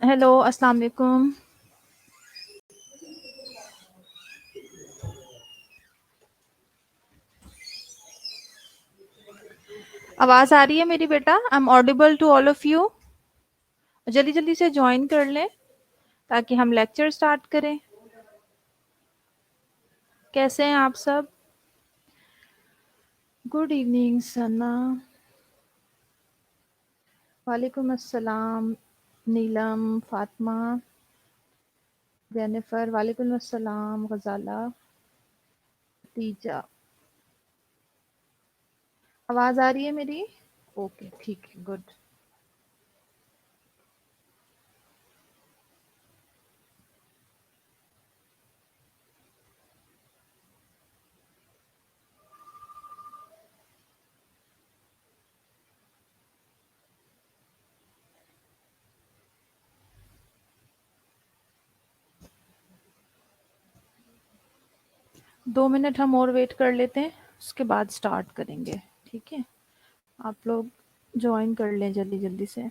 Hello, अस्सलाम वालेकुम। आवाज़ आ रही है मेरी बेटा? I am audible to all of you? जल्दी जल्दी से ज्वाइन कर लें ताकि हम लेक्चर स्टार्ट करें। कैसे हैं आप सब? गुड इवनिंग सना। वालेकुम अस्सलाम नीलम, फातिमा, जेनिफर। वालेकुम अस्सलाम गजाला, तीजा। आवाज़ आ रही है मेरी? ओके, ठीक है, गुड। 2 मिनट हम और वेट कर लेते हैं, उसके बाद स्टार्ट करेंगे। ठीक है, आप लोग ज्वाइन कर लें जल्दी जल्दी से।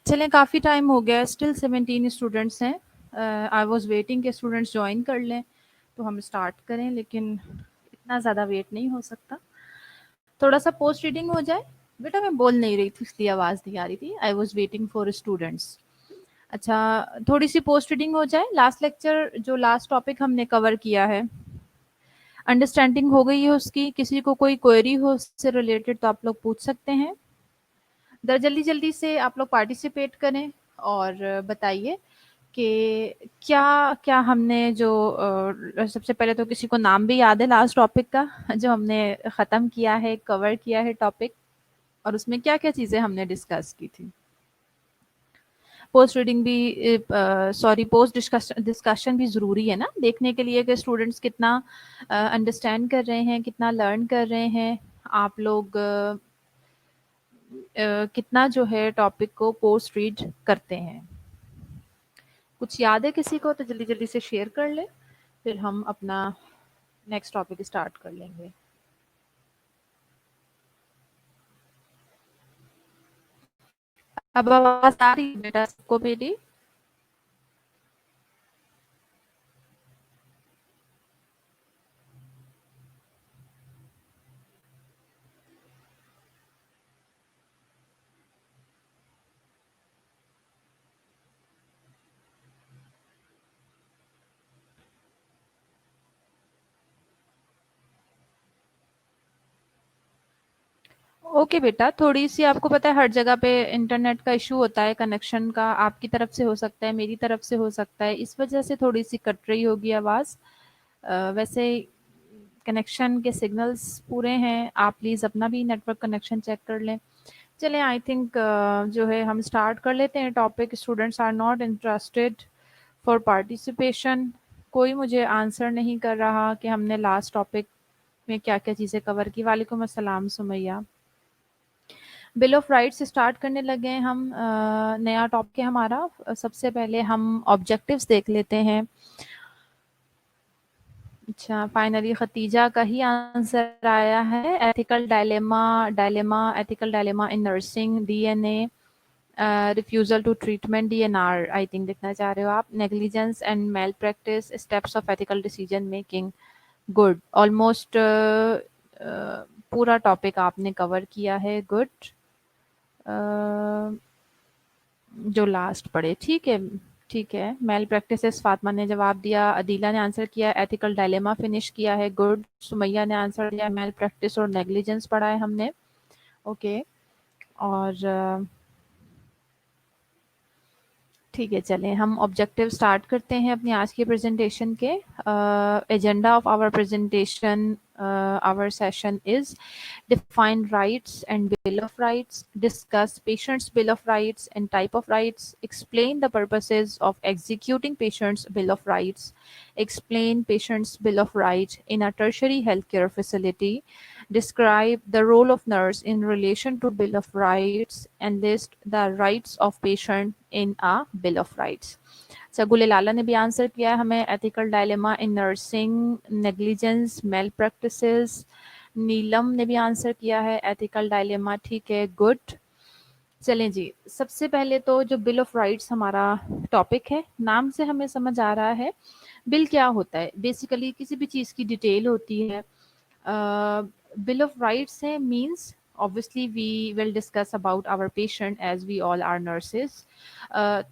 चलें, काफ़ी टाइम हो गया है, स्टिल 17 स्टूडेंट्स हैं। आई वाज वेटिंग के स्टूडेंट्स ज्वाइन कर लें तो हम स्टार्ट करें, लेकिन इतना ज़्यादा वेट नहीं हो सकता। थोड़ा सा पोस्ट रीडिंग हो जाए। बेटा मैं बोल नहीं रही थी इसलिए आवाज़ नहीं आ रही थी। I was waiting for students. अच्छा, थोड़ी सी पोस्ट रीडिंग हो जाए। लास्ट लेक्चर जो लास्ट टॉपिक हमने कवर किया है, अंडरस्टैंडिंग हो गई है उसकी। किसी को कोई क्वेरी हो उससे रिलेटेड तो आप लोग पूछ सकते हैं। जल्दी जल्दी से आप लोग पार्टिसिपेट करें और बताइए कि क्या क्या हमने जो सबसे पहले तो किसी को नाम भी याद है लास्ट टॉपिक का जो हमने ख़त्म किया है, कवर किया है टॉपिक, और उसमें क्या क्या चीज़ें हमने डिस्कस की थी। पोस्ट रीडिंग भी, सॉरी, पोस्ट डिस्कशन भी ज़रूरी है ना, देखने के लिए कि स्टूडेंट्स कितना अंडरस्टैंड कर रहे हैं, कितना लर्न कर रहे हैं। आप लोग कितना जो है टॉपिक को पोस्ट रीड करते हैं। कुछ याद है किसी को तो जल्दी जल्दी से शेयर कर ले, फिर हम अपना नेक्स्ट टॉपिक स्टार्ट कर लेंगे। अब आवाज आ रही है बेटा सबको मेरी? ओके बेटा, थोड़ी-सी आपको पता है हर जगह पे इंटरनेट का इश्यू होता है, कनेक्शन का आपकी तरफ से हो सकता है, मेरी तरफ से हो सकता है, इस वजह से थोड़ी-सी कट रही होगी आवाज़। वैसे कनेक्शन के सिग्नल्स पूरे हैं, आप प्लीज़ अपना भी नेटवर्क कनेक्शन चेक कर लें। चलें आई थिंक जो है हम स्टार्ट कर लेते हैं topic. Students are not interested for participation. कोई मुझे आंसर नहीं कर रहा कि हमने लास्ट टॉपिक में क्या-क्या चीज़ें कवर की। वालेकुम अस्सलाम Sumaiya. Bill of rights start करने लगे हैं हम। नया टॉपिक है हमारा। सबसे पहले हम ऑब्जेक्टिव्स देख लेते हैं। अच्छा, फाइनली खतीजा का ही आंसर आया है। Ethical dilemma, ethical dilemma in nursing, DNA, refusal to treatment, DNR I think लिखना चाह रहे हो आप। Negligence and malpractice, steps of ethical decision making. Good, almost पूरा टॉपिक आपने कवर किया है। गुड। जो लास्ट पढ़े, ठीक है, ठीक है। मेल प्रैक्टिसेस फातिमा ने जवाब दिया, अदीला ने आंसर किया, एथिकल डायलेमा फिनिश किया है। गुड। सुमैया ने आंसर दिया, मेल प्रैक्टिस और नेग्लिजेंस पढ़ा है हमने। ओके। और ठीक है, चलें हम ऑब्जेक्टिव स्टार्ट करते हैं अपनी आज की प्रेजेंटेशन के। Agenda of our presentation, our session is define rights and bill of rights, discuss patient's bill of rights and type of rights, explain the purposes of executing patient's bill of rights, explain patient's bill of rights in a tertiary healthcare facility, describe the role of nurse in relation to bill of rights, and list the rights of patient in a bill of rights. Sagul Lala ने भी answer किया है हमें, ethical dilemma in nursing, negligence, malpractices. Neelam ने भी answer किया है, ethical dilemma. ठीक है, गुड। चलें जी, सबसे पहले तो जो बिल ऑफ राइट्स हमारा टॉपिक है, नाम से हमें समझ आ रहा है बिल क्या होता है। बेसिकली किसी भी चीज़ की डिटेल होती है। बिल ऑफ राइट्स है means obviously we will discuss about our patient as we all are nurses.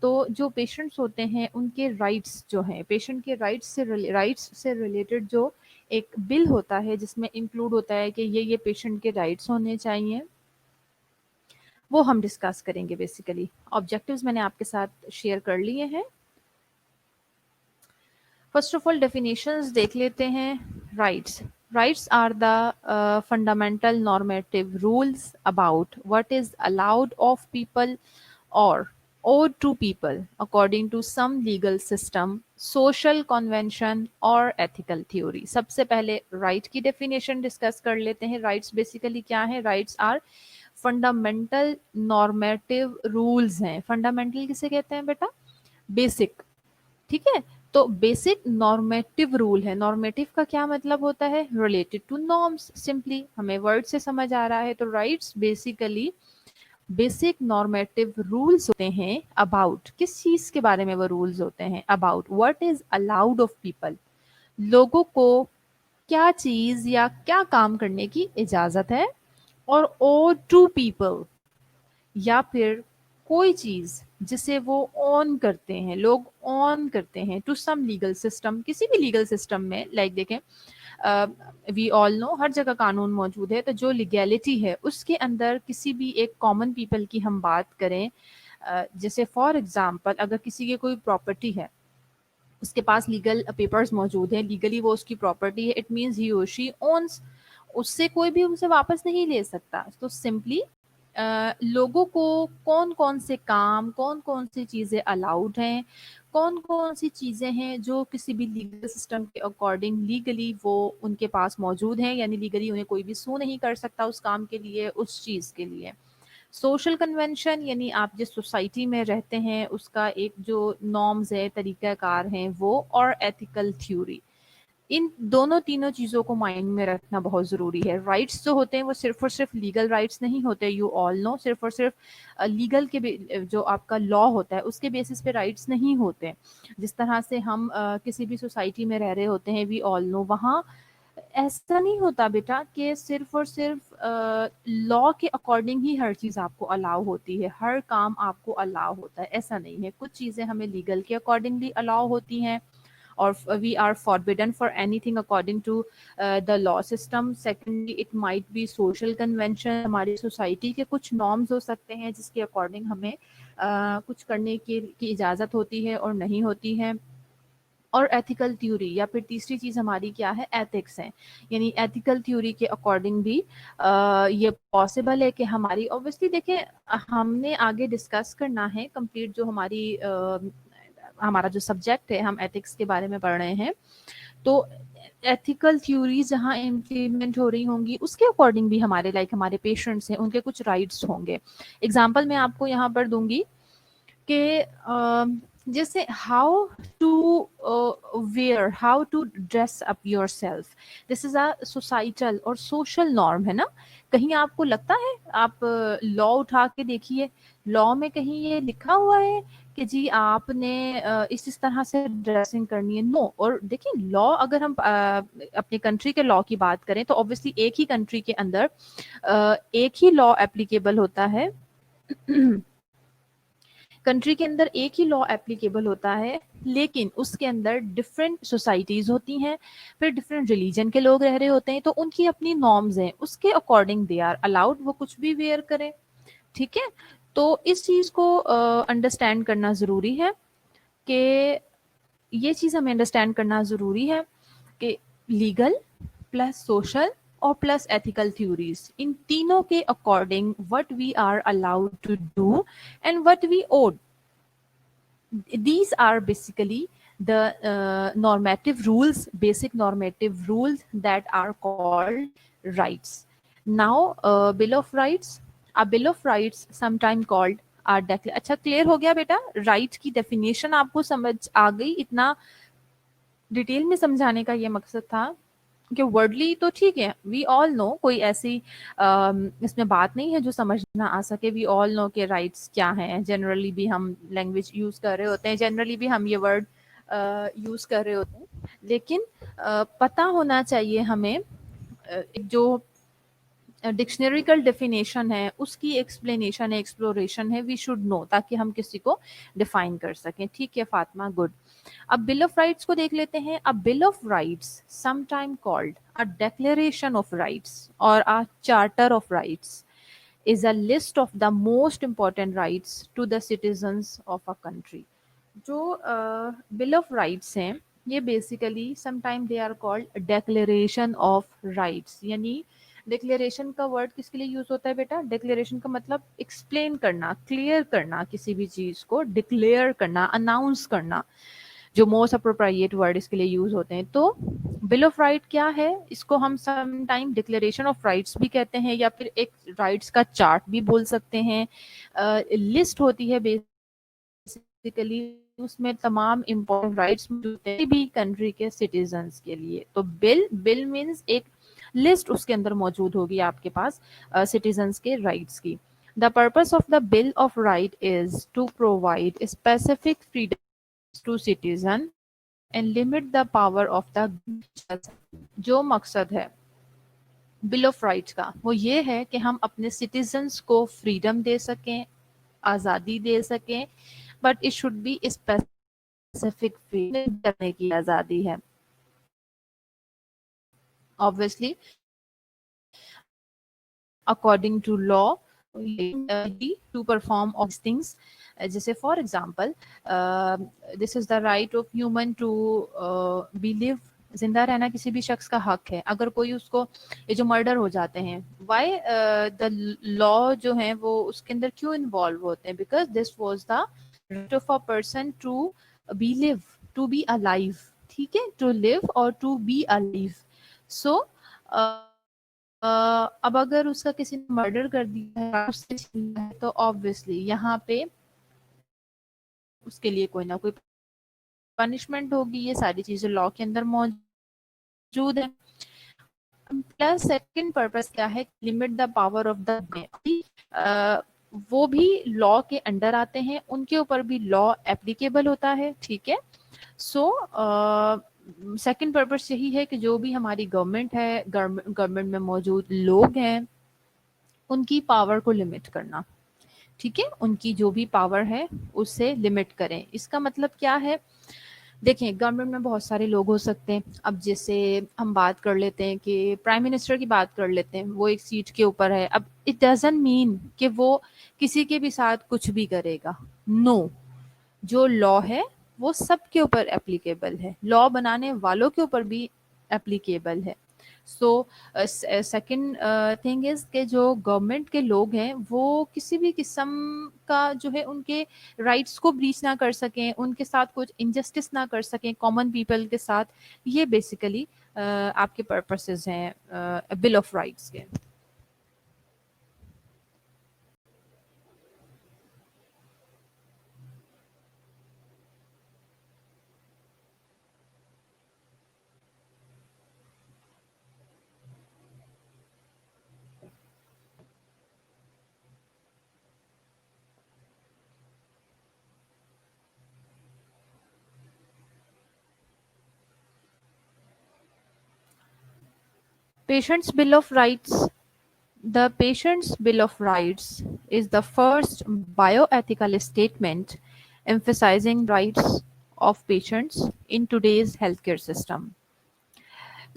तो जो पेशेंट्स होते हैं उनके राइट्स जो हैं, पेशेंट के राइट्स से रिलेटेड जो एक बिल होता है जिसमें इंक्लूड होता है कि ये पेशेंट के राइट्स होने चाहिए, वो हम डिस्कस करेंगे। बेसिकली ऑब्जेक्टिव्स मैंने आपके साथ शेयर कर लिए हैं। फर्स्ट ऑफ ऑल डेफिनेशंस देख लेते हैं। Rights, rights are the fundamental normative rules about what is allowed of people or owed to people according to some legal system, social convention or ethical theory. सबसे पहले right की definition discuss कर लेते हैं। rights basically क्या है? rights are fundamental normative rules हैं। fundamental किसे कहते हैं बेटा? basic, ठीक है। तो बेसिक नॉर्मेटिव रूल है। नॉर्मेटिव का क्या मतलब होता है? Related to norms. सिंपली हमें वर्ड से समझ आ रहा है। तो rights basically basic normative rules होते हैं अबाउट, किस चीज के बारे में वो रूल्स होते हैं? About what is allowed of people, लोगों को क्या चीज या क्या काम करने की इजाजत है। और ओ टू पीपल, या फिर कोई चीज जिसे वो ऑन करते हैं, लोग ऑन करते हैं टू सम लीगल सिस्टम, किसी भी लीगल सिस्टम में। लाइक देखें, वी ऑल नो हर जगह कानून मौजूद है, तो जो लीगैलिटी है उसके अंदर किसी भी एक कॉमन पीपल की हम बात करें, जैसे फॉर एग्जांपल अगर किसी की कोई प्रॉपर्टी है, उसके पास लीगल पेपर्स मौजूद हैं, लीगली वो उसकी प्रॉपर्टी है, इट मीन्स ही और शी ओन्स, उससे कोई भी उसे वापस नहीं ले सकता। तो सिंपली लोगों को कौन कौन से काम, कौन कौन सी चीज़ें अलाउड हैं, कौन कौन सी चीज़ें हैं जो किसी भी लीगल सिस्टम के अकॉर्डिंग लीगली वो उनके पास मौजूद हैं, यानी लीगली उन्हें कोई भी सू नहीं कर सकता उस काम के लिए, उस चीज़ के लिए। सोशल कन्वेंशन यानी आप जिस सोसाइटी में रहते हैं उसका एक जो नॉर्म्स है, तरीक़ाकार हैं वो। और एथिकल थ्योरी, इन दोनों तीनों चीज़ों को माइंड में रखना बहुत ज़रूरी है। राइट्स जो होते हैं वो सिर्फ और सिर्फ लीगल राइट्स नहीं होते, यू ऑल नो। सिर्फ और सिर्फ लीगल के जो आपका लॉ होता है उसके बेसिस पे राइट्स नहीं होते। जिस तरह से हम किसी भी सोसाइटी में रह रहे होते हैं, वी ऑल नो, वहाँ ऐसा नहीं होता बेटा कि सिर्फ और सिर्फ लॉ के अकॉर्डिंग ही हर चीज़ आपको अलाउ होती है, हर काम आपको अलाउ होता है, ऐसा नहीं है। कुछ चीज़ें हमें लीगल के अकॉर्डिंगली अलाउ होती हैं or we are forbidden for anything according to the law system. Secondly, it might be social convention, हमारी सोसाइटी के कुछ नॉर्म्स हो सकते हैं जिसके अकॉर्डिंग हमें कुछ करने की इजाज़त होती है और नहीं होती है। और एथिकल थ्योरी, या फिर तीसरी चीज़ हमारी क्या है, एथिक्स है। यानी एथिकल थ्योरी के अकॉर्डिंग भी ये पॉसिबल है कि हमारी, ऑब्वियसली देखिए हमने आगे डिस्कस करना है कंप्लीट जो हमारा जो सब्जेक्ट है, हम एथिक्स के बारे में पढ़ रहे हैं, तो एथिकल थ्योरीज जहाँ इम्प्लीमेंट हो रही होंगी उसके अकॉर्डिंग भी हमारे हमारे पेशेंट्स हैं उनके कुछ राइट्स होंगे। एग्जाम्पल मैं आपको यहाँ पर दूंगी कि जैसे how to wear, how to dress up yourself, this is a societal और सोशल नॉर्म, है ना। कहीं आपको लगता है, आप लॉ उठा के देखिए, लॉ में कहीं ये लिखा हुआ है कि जी आपने इस तरह से ड्रेसिंग करनी है, नो। और देखिए लॉ, अगर हम अपने कंट्री के लॉ की बात करें तो ऑब्वियसली एक ही कंट्री के अंदर एक ही लॉ एप्लीकेबल होता है कंट्री के अंदर एक ही लॉ एप्लीकेबल होता है, लेकिन उसके अंदर डिफरेंट सोसाइटीज होती हैं, फिर डिफरेंट रिलीजन के लोग रह रहे होते हैं, तो उनकी अपनी नॉर्म्स हैं, उसके अकॉर्डिंग दे आर अलाउड, वो कुछ भी वेयर करें। ठीक है, तो इस चीज को अंडरस्टैंड करना जरूरी है कि ये चीज हमें अंडरस्टैंड करना जरूरी है कि लीगल प्लस सोशल और प्लस एथिकल थ्योरीज, इन तीनों के according what we are allowed to do and what we ought, these are basically the normative rules, basic normative rules that are called rights. Now bill of rights, a bill of rights sometime called अच्छा clear हो गया बेटा, right की definition आपको समझ आ गई? इतना detail में समझाने का ये मकसद था कि वर्डली तो ठीक है, वी ऑल नो, कोई ऐसी इसमें बात नहीं है जो समझ ना आ सके। वी ऑल नो के राइट्स क्या हैं, जनरली भी हम लैंग्वेज यूज कर रहे होते हैं, जनरली भी हम ये वर्ड यूज कर रहे होते हैं, लेकिन पता होना चाहिए हमें जो डिक्शनरिकल डेफिनेशन है उसकी एक्सप्लेनेशन है, एक्सप्लोरेशन है, वी शुड नो, ताकि हम किसी को डिफाइन कर सकें। ठीक है फातिमा, गुड। अब बिल ऑफ राइट्स को देख लेते हैं। A bill of rights sometime called a declaration of rights और a charter of rights is a list of the most important rights to the citizens of a country. जो bill of rights हैं ये basically sometime they are called declaration of rights. यानी declaration का word किसके लिए use होता है बेटा? डिक्लेरेशन का मतलब एक्सप्लेन करना, क्लियर करना, किसी भी चीज को डिक्लेयर करना, अनाउंस करना, जो मोस्ट अप्रोप्रिएट वर्ड इसके लिए यूज होते हैं। तो बिल ऑफ राइट क्या है? इसको हम some time declaration of rights भी कहते हैं, या फिर एक राइट्स का चार्ट भी बोल सकते हैं। लिस्ट होती है बेसिकली, उसमें तमाम इम्पोर्टेंट राइट्स होते हैं भी कंट्री के सिटीजन्स के लिए। तो बिल मीन्स एक लिस्ट उसके अंदर मौजूद होगी आपके पास सिटीजन्स के राइट्स की। The purpose of the bill of right is to provide specific freedom to citizen and limit the power of the, जो मकसद है बिल ऑफ राइट्स का वो ये है कि हम अपने सिटीजन्स को फ्रीडम दे सकें, आज़ादी दे सकें, but it should be specific freedom करने की आज़ादी है। Obviously according to law to perform of things, जैसे for example this is the right of human to be live, जिंदा रहना किसी भी शख्स का हक है। अगर कोई उसको, ये जो मर्डर हो जाते हैं, वाई द लॉ जो है वो उसके अंदर क्यों इन्वॉल्व होते हैं? Because this was the right of a person to be live, to be alive. ठीक है, टू लिव और टू बी अलाइव। सो अब अगर उसका किसी ने मर्डर कर दिया है तो ऑब्वियसली यहाँ पे उसके लिए कोई ना कोई पनिशमेंट होगी। ये सारी चीजें लॉ के अंदर मौजूद है। प्लस सेकंड पर्पस क्या है? Limit the power of the, वो भी लॉ के अंडर आते हैं, उनके ऊपर भी लॉ एप्लीकेबल होता है। ठीक है, सो सेकंड पर्पस यही है कि जो भी हमारी गवर्नमेंट है, गवर्नमेंट में मौजूद लोग हैं, उनकी पावर को लिमिट करना। ठीक है, उनकी जो भी पावर है उससे लिमिट करें। इसका मतलब क्या है देखें, गवर्नमेंट में बहुत सारे लोग हो सकते हैं। अब जैसे हम बात कर लेते हैं कि प्राइम मिनिस्टर की बात कर लेते हैं, वो एक सीट के ऊपर है। अब इट डजंट मीन कि वो किसी के भी साथ कुछ भी करेगा। नो, जो लॉ है वो सबके ऊपर एप्लीकेबल है, लॉ बनाने वालों के ऊपर भी एप्लीकेबल है। सो सेकंड थिंग इज कि जो गवर्नमेंट के लोग हैं वो किसी भी किस्म का जो है उनके राइट्स को ब्रीच ना कर सकें, उनके साथ कुछ इनजस्टिस ना कर सकें कॉमन पीपल के साथ। ये बेसिकली आपके पर्पसेस हैं बिल ऑफ राइट्स के। Patient's Bill of Rights. The Patient's Bill of Rights is the first bioethical statement emphasizing rights of patients in today's healthcare system.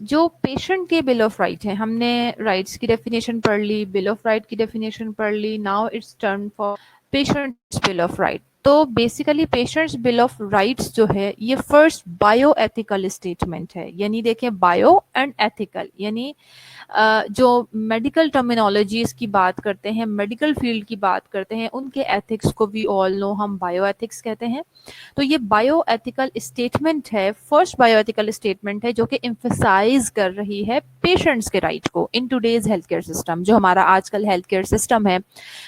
जो पेशेंट के बिल ऑफ राइट है, हमने rights की definition पढ़ ली, bill of right की definition पढ़ ली, now it's turn for patients bill of right. तो basically patients bill of rights जो है ये फर्स्ट बायो एथिकल स्टेटमेंट है। यानी देखें, बायो एंड एथिकल, यानी जो मेडिकल टर्मिनोलॉजीज की बात करते हैं, मेडिकल फील्ड की बात करते हैं, उनके एथिक्स को वी ऑल नो हम बायो एथिक्स कहते हैं। तो ये बायो एथिकल स्टेटमेंट है, फर्स्ट बायो एथिकल स्टेटमेंट है जो कि एम्फसाइज कर रही है पेशेंट्स के राइट को in today's health care system. जो हमारा आजकल हेल्थ केयर सिस्टम है,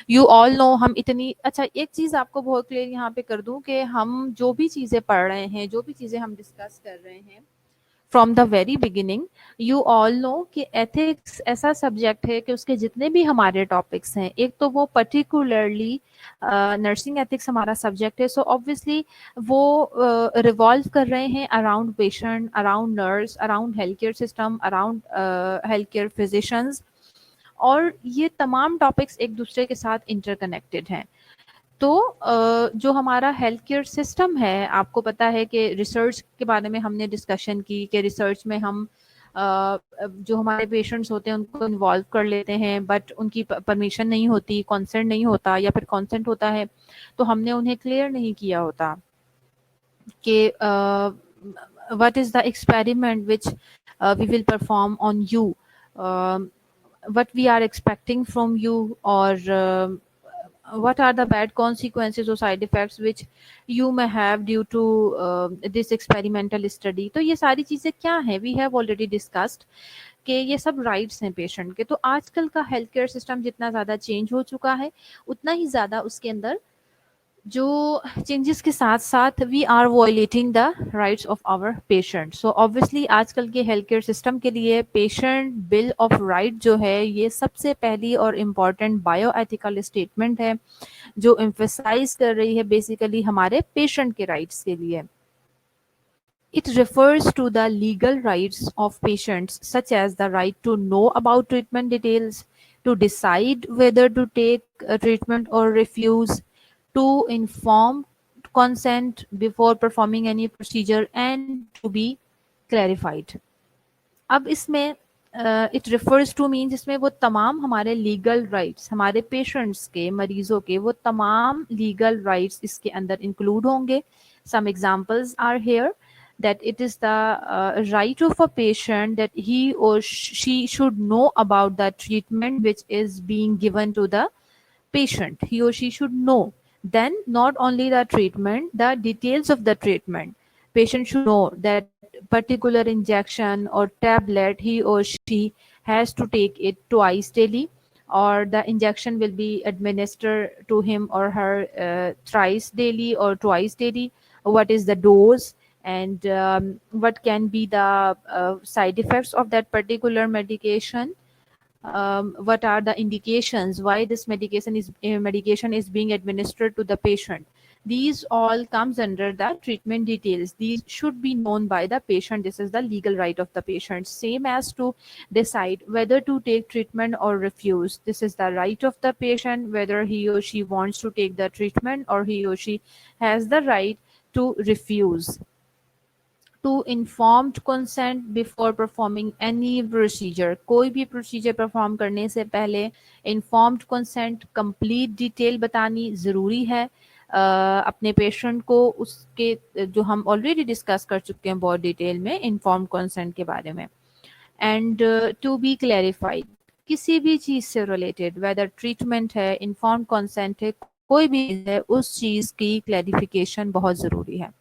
यू ऑल नो, हम इतनी अच्छा एक चीज आपको बहुत क्लियर यहाँ पे कर दूं कि हम जो भी चीजें पढ़ रहे हैं, जो भी चीजें हम डिस्कस कर रहे हैं from the very beginning, you all know कि एथिक्स ऐसा सब्जेक्ट है कि उसके जितने भी हमारे टॉपिक्स हैं, एक तो वो पर्टिकुलरली नर्सिंग एथिक्स हमारा सब्जेक्ट है, सो ऑब्वियसली वो रिवॉल्व कर रहे हैं around patient, around nurse, around health care system, around health care physicians, और ये तमाम टॉपिक्स एक दूसरे के साथ इंटरकनेक्टेड हैं। तो जो हमारा हेल्थ केयर सिस्टम है, आपको पता है कि रिसर्च के बारे में हमने डिस्कशन की कि रिसर्च में हम जो हमारे पेशेंट्स होते हैं उनको इन्वॉल्व कर लेते हैं, बट उनकी परमिशन नहीं होती, कॉन्सेंट नहीं होता, या फिर कॉन्सेंट होता है तो हमने उन्हें क्लियर नहीं किया होता कि what is the experiment which we will perform on you, what we are expecting from you, or what are the bad consequences or side effects which you may have due to this experimental study। तो ये सारी चीज़ें क्या हैं, we have already discussed कि ये सब rights हैं पेशेंट के। तो आजकल का हेल्थ केयर सिस्टम जितना ज़्यादा चेंज हो चुका है, उतना ही ज़्यादा उसके अंदर जो चेंजेस के साथ साथ we are violating the rights of our patient. So obviously आजकल के हेल्थ केयर सिस्टम के लिए पेशेंट बिल ऑफ राइट जो है ये सबसे पहली और इम्पॉर्टेंट बायो एथिकल स्टेटमेंट है जो एम्फसाइज कर रही है बेसिकली हमारे पेशेंट के राइट्स के लिए। It refers to the legal rights of patients, such as the right to know about treatment details, to decide whether to take a treatment or refuse, to inform consent before performing any procedure, and to be clarified। अब इसमें it refers two means इसमें वो तमाम हमारे legal rights, हमारे patients के, मरीजों के वो तमाम लीगल राइट्स इसके अंदर इंक्लूड होंगे। Some examples are here that it is the right of a patient that he or she should know about the treatment which is being given to the patient. He or she should know. Then not only the treatment, the details of the treatment. Patient should know that particular injection or tablet he or she has to take it twice daily, or the injection will be administered to him or her thrice daily or twice daily. What is the dose, and what can be the side effects of that particular medication, what are the indications why this medication is being administered to the patient. These all comes under the treatment details. These should be known by the patient. This is the legal right of the patient, same as to decide whether to take treatment or refuse. This is the right of the patient, whether he or she wants to take the treatment or he or she has the right to refuse. To informed consent before performing any procedure, कोई भी procedure perform करने से पहले informed consent complete detail बतानी ज़रूरी है अपने patient को, उसके जो हम ऑलरेडी डिस्कस कर चुके हैं बहुत डिटेल में इन्फॉर्म्ड कंसेंट के बारे में। एंड टू बी क्लैरिफाइड, किसी भी चीज़ से रिलेटेड, वेदर ट्रीटमेंट है, इन्फॉर्म्ड कंसेंट है, कोई भी चीज़ है, उस चीज़ की क्लैरिफिकेशन बहुत ज़रूरी है।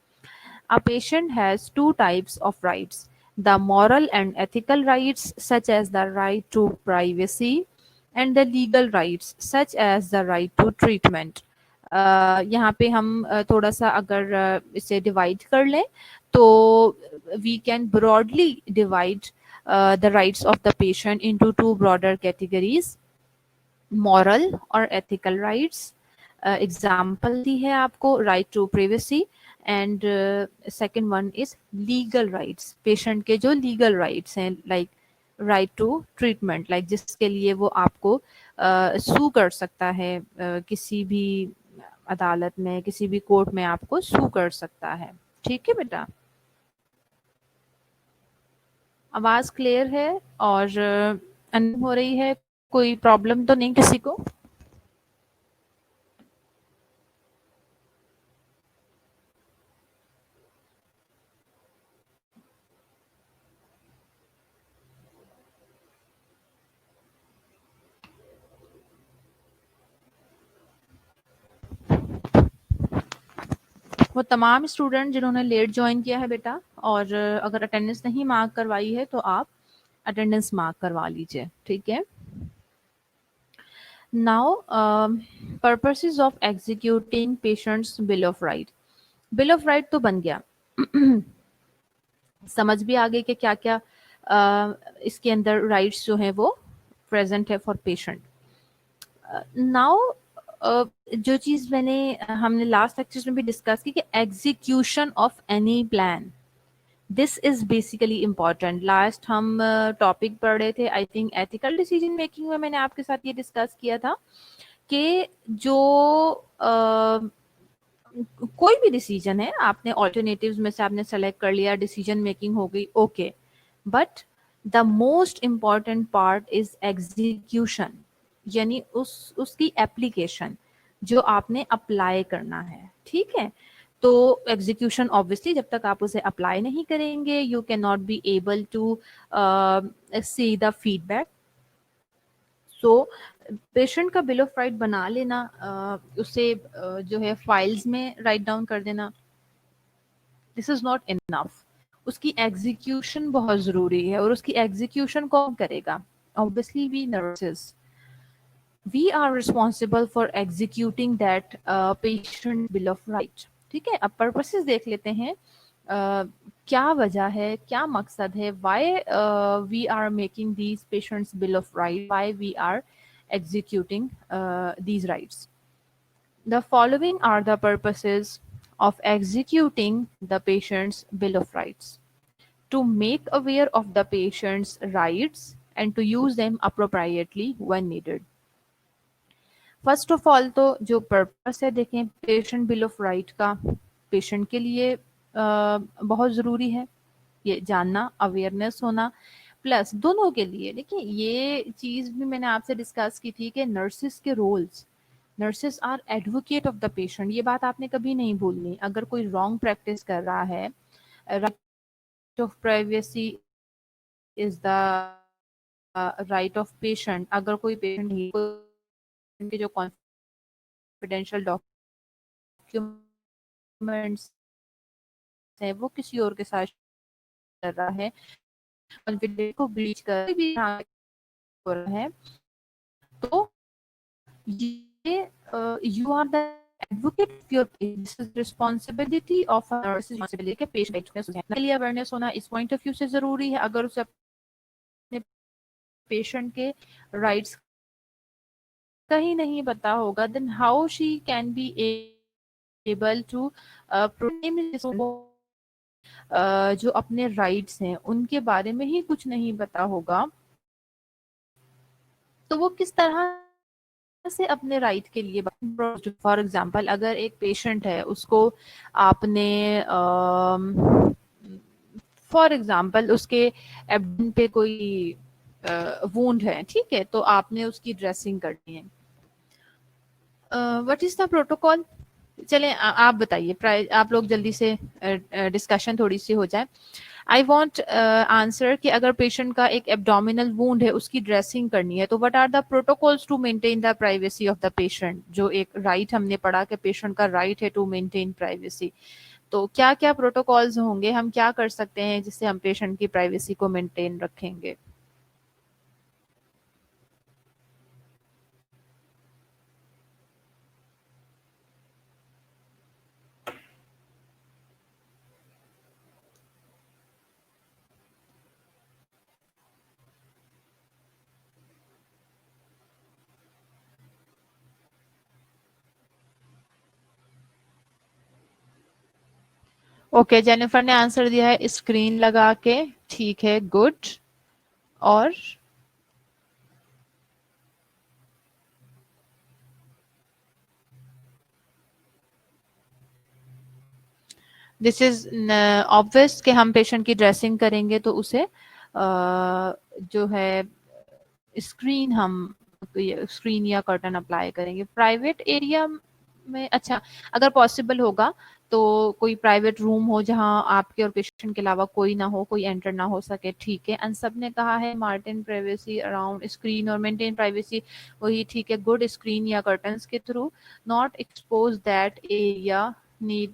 A patient has two types of rights: the moral and ethical rights, such as the right to privacy, and the legal rights, such as the right to treatment. यहाँ पे हम थोड़ा सा अगर इसे डिवाइड कर लें तो we can broadly divide the rights of the patient into two broader categories: moral और एथिकल राइट्स। एग्जाम्पल दी है आपको, right to privacy, and second one is legal rights, patient के जो लीगल राइट्स हैं, like right to treatment, like जिसके लिए वो आपको सू कर सकता है, किसी भी अदालत में, किसी भी कोर्ट में आपको सू कर सकता है। ठीक है बेटा, आवाज क्लियर है और हो रही है, कोई प्रॉब्लम तो नहीं किसी को? वो तमाम स्टूडेंट जिन्होंने लेट ज्वाइन किया है बेटा, और अगर अटेंडेंस नहीं मार्क करवाई है तो आप अटेंडेंस मार्क करवा लीजिए, ठीक है। Now purposes of executing patients bill of right. Bill of right तो बन गया समझ भी आ गई कि क्या क्या इसके अंदर राइट्स जो है वो प्रेजेंट है फॉर पेशेंट। नाउ जो चीज मैंने हमने लास्ट लेक्चर में भी डिस्कस की कि execution of any plan, this is basically important. Last हम टॉपिक पढ़ रहे थे, I think ethical decision making में मैंने आपके साथ ये डिस्कस किया था कि जो कोई भी डिसीजन है, आपने ऑल्टरनेटिव्स में से आपने सेलेक्ट कर लिया, डिसीजन मेकिंग हो गई, okay, but the most important part is execution, यानी उसकी एप्लीकेशन जो आपने अप्लाई करना है, ठीक है। तो एग्जीक्यूशन ऑब्वियसली जब तक आप उसे अप्लाई नहीं करेंगे, you can not be able to see the feedback. So patient का बिल ऑफ राइट बना लेना, उसे जो है फाइल्स में राइट डाउन कर देना, दिस इज नॉट इनफ। उसकी एग्जीक्यूशन बहुत जरूरी है, और उसकी एग्जीक्यूशन कौन करेगा? Obviously we nurses, we are responsible for executing that patient bill of right, ठीक है। अब पर्पसेस देख लेते हैं, क्या वजह है, क्या मकसद है, why we are making these patients bill of right, why we are executing these rights. The following are the purposes of executing the patient's bill of rights: to make aware of the patient's rights and to use them appropriately when needed. First of all तो जो purpose है, देखें, patient bill of right का patient के लिए बहुत ज़रूरी है ये जानना, अवेयरनेस होना, प्लस दोनों के लिए। देखिए, ये चीज़ भी मैंने आपसे डिस्कस की थी कि नर्सिस के roles, nurses are advocate of the patient, ये बात आपने कभी नहीं भूलनी। अगर कोई रॉन्ग प्रैक्टिस कर रहा है, right of privacy is the right of patient, अगर कोई पेशेंट के जो कॉन्फिडेंशियल डॉक्यूमेंट्स है वो किसी और के साथ कर रहा है, कॉन्फिडेंस को ब्रीच कर भी हो रहा है, तो ये you are the advocate of your this is responsibility of a nurse, responsibility के पेशेंट के लिए अवेयरनेस होना इस पॉइंट ऑफ व्यू से जरूरी है। अगर उसे अपने पेशेंट के राइट्स का ही नहीं पता होगा, then how she can be able to जो अपने राइट्स हैं उनके बारे में ही कुछ नहीं पता होगा, तो वो किस तरह से अपने राइट के लिए। फॉर एग्जांपल, अगर एक पेशेंट है, उसको आपने फॉर एग्जाम्पल उसके एब्डोमेन पे कोई वूंड है, ठीक है, तो आपने उसकी ड्रेसिंग करनी है। What is the protocol? चले आप बताइए, आप लोग जल्दी से डिस्कशन थोड़ी सी हो जाए। आई वॉन्ट आंसर कि अगर पेशेंट का एक एब्डोमिनल वूंड है, उसकी ड्रेसिंग करनी है, तो what are the protocols to maintain the privacy of the patient? जो एक राइट हमने पढ़ा कि पेशेंट का राइट है टू मेंटेन प्राइवेसी, तो क्या क्या प्रोटोकॉल्स होंगे, हम क्या कर सकते हैं जिससे हम पेशेंट की प्राइवेसी को मेंटेन रखेंगे? ओके, जेनिफर ने आंसर दिया है स्क्रीन लगा के, ठीक है, गुड। और दिस इज ऑब्वियस कि हम पेशेंट की ड्रेसिंग करेंगे तो उसे जो है स्क्रीन, हम स्क्रीन या कर्टन अप्लाई करेंगे। प्राइवेट एरिया में, अच्छा, अगर पॉसिबल होगा तो कोई प्राइवेट रूम हो जहां आपके और पेशेंट के अलावा कोई ना हो, कोई एंटर ना हो सके, ठीक है। एंड सब ने कहा है मार्टिन प्राइवेसी अराउंड स्क्रीन और मेंटेन प्राइवेसी, वही ठीक है, गुड, स्क्रीन या कर्टन्स के through, not expose that area need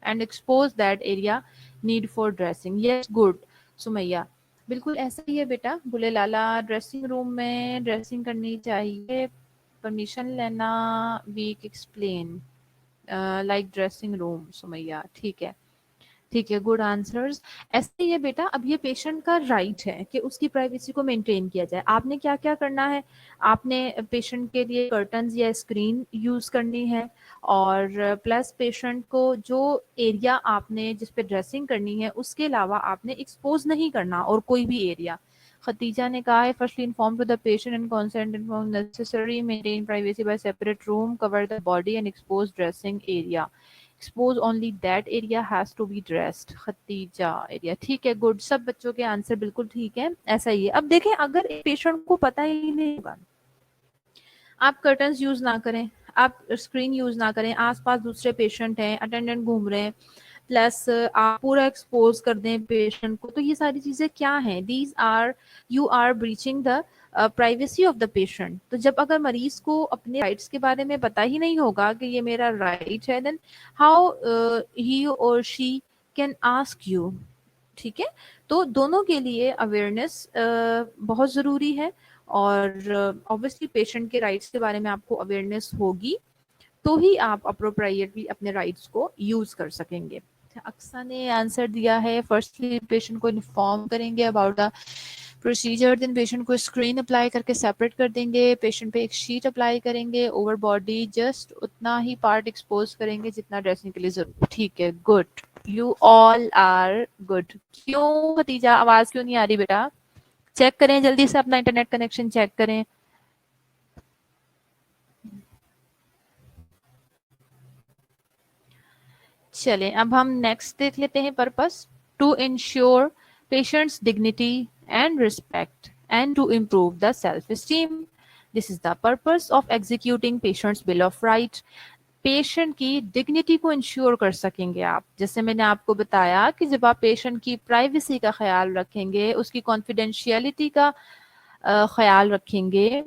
and expose that area need for dressing, yes, good. Sumaiya, बिल्कुल ऐसा ही है बेटा, बुले लाला, ड्रेसिंग रूम में ड्रेसिंग करनी चाहिए, परमिशन लेना, week explain, like dressing room, Sumaiya, ठीक है, ठीक है, गुड आंसर्स। ऐसे ही है बेटा, अब ये पेशेंट का राइट है कि उसकी प्राइवेसी को मेंटेन किया जाए। आपने क्या क्या करना है, आपने पेशेंट के लिए कर्टन्स या स्क्रीन यूज करनी है, और प्लस पेशेंट को जो एरिया आपने जिस पे ड्रेसिंग करनी है उसके अलावा आपने एक्सपोज नहीं करना और कोई भी एरिया। खतीजा ने कहा है firstly inform to the patient and consent inform necessary, maintain privacy by separate room, cover the body and expose dressing area, expose only that area has to be dressed, Khatija area, ठीक है, good. सब बच्चों के answer बिल्कुल ठीक है, ऐसा ही है। अब देखें, अगर एक पेशेंट को पता ही नहीं होगा, आप कर्टन्स यूज ना करें, आप स्क्रीन यूज ना करें, आसपास दूसरे पेशेंट हैं, अटेंडेंट घूम रहे हैं, प्लस आप पूरा एक्सपोज कर दें पेशेंट को, तो ये सारी चीजें क्या हैं? These are, you are breaching the privacy of the patient. तो जब अगर मरीज को अपने राइट्स के बारे में पता ही नहीं होगा कि ये मेरा राइट है, देन हाउ ही और शी कैन आस्क यू, ठीक है। तो दोनों के लिए अवेयरनेस बहुत ज़रूरी है, और ऑब्वियसली पेशेंट के राइट्स के बारे में आपको अवेयरनेस होगी तो ही आप अप्रोप्रिएटली अपने राइट्स को यूज कर सकेंगे। अक्सा ने आंसर दिया है फर्स्टली पेशेंट को इन्फॉर्म करेंगे about the procedure, then patient को स्क्रीन अप्लाई करके सेपरेट कर देंगे, पेशेंट पे एक शीट अप्लाई करेंगे, ओवर बॉडी जस्ट उतना ही पार्ट एक्सपोज करेंगे जितना ड्रेसिंग के लिए जरूरी, ठीक है, good, you all are good. क्यों भतीजा आवाज क्यों नहीं आ रही बेटा? चेक करें जल्दी से, अपना इंटरनेट कनेक्शन चेक करें। चलें, अब हम नेक्स्ट देख लेते हैं purpose, to ensure patients dignity and respect and to improve the self esteem, this is the purpose of executing patients bill of right. Patient की डिग्निटी को इंश्योर कर सकेंगे आप, जैसे मैंने आपको बताया कि जब आप पेशेंट की प्राइवेसी का ख्याल रखेंगे, उसकी कॉन्फिडेंशियलिटी का ख्याल रखेंगे।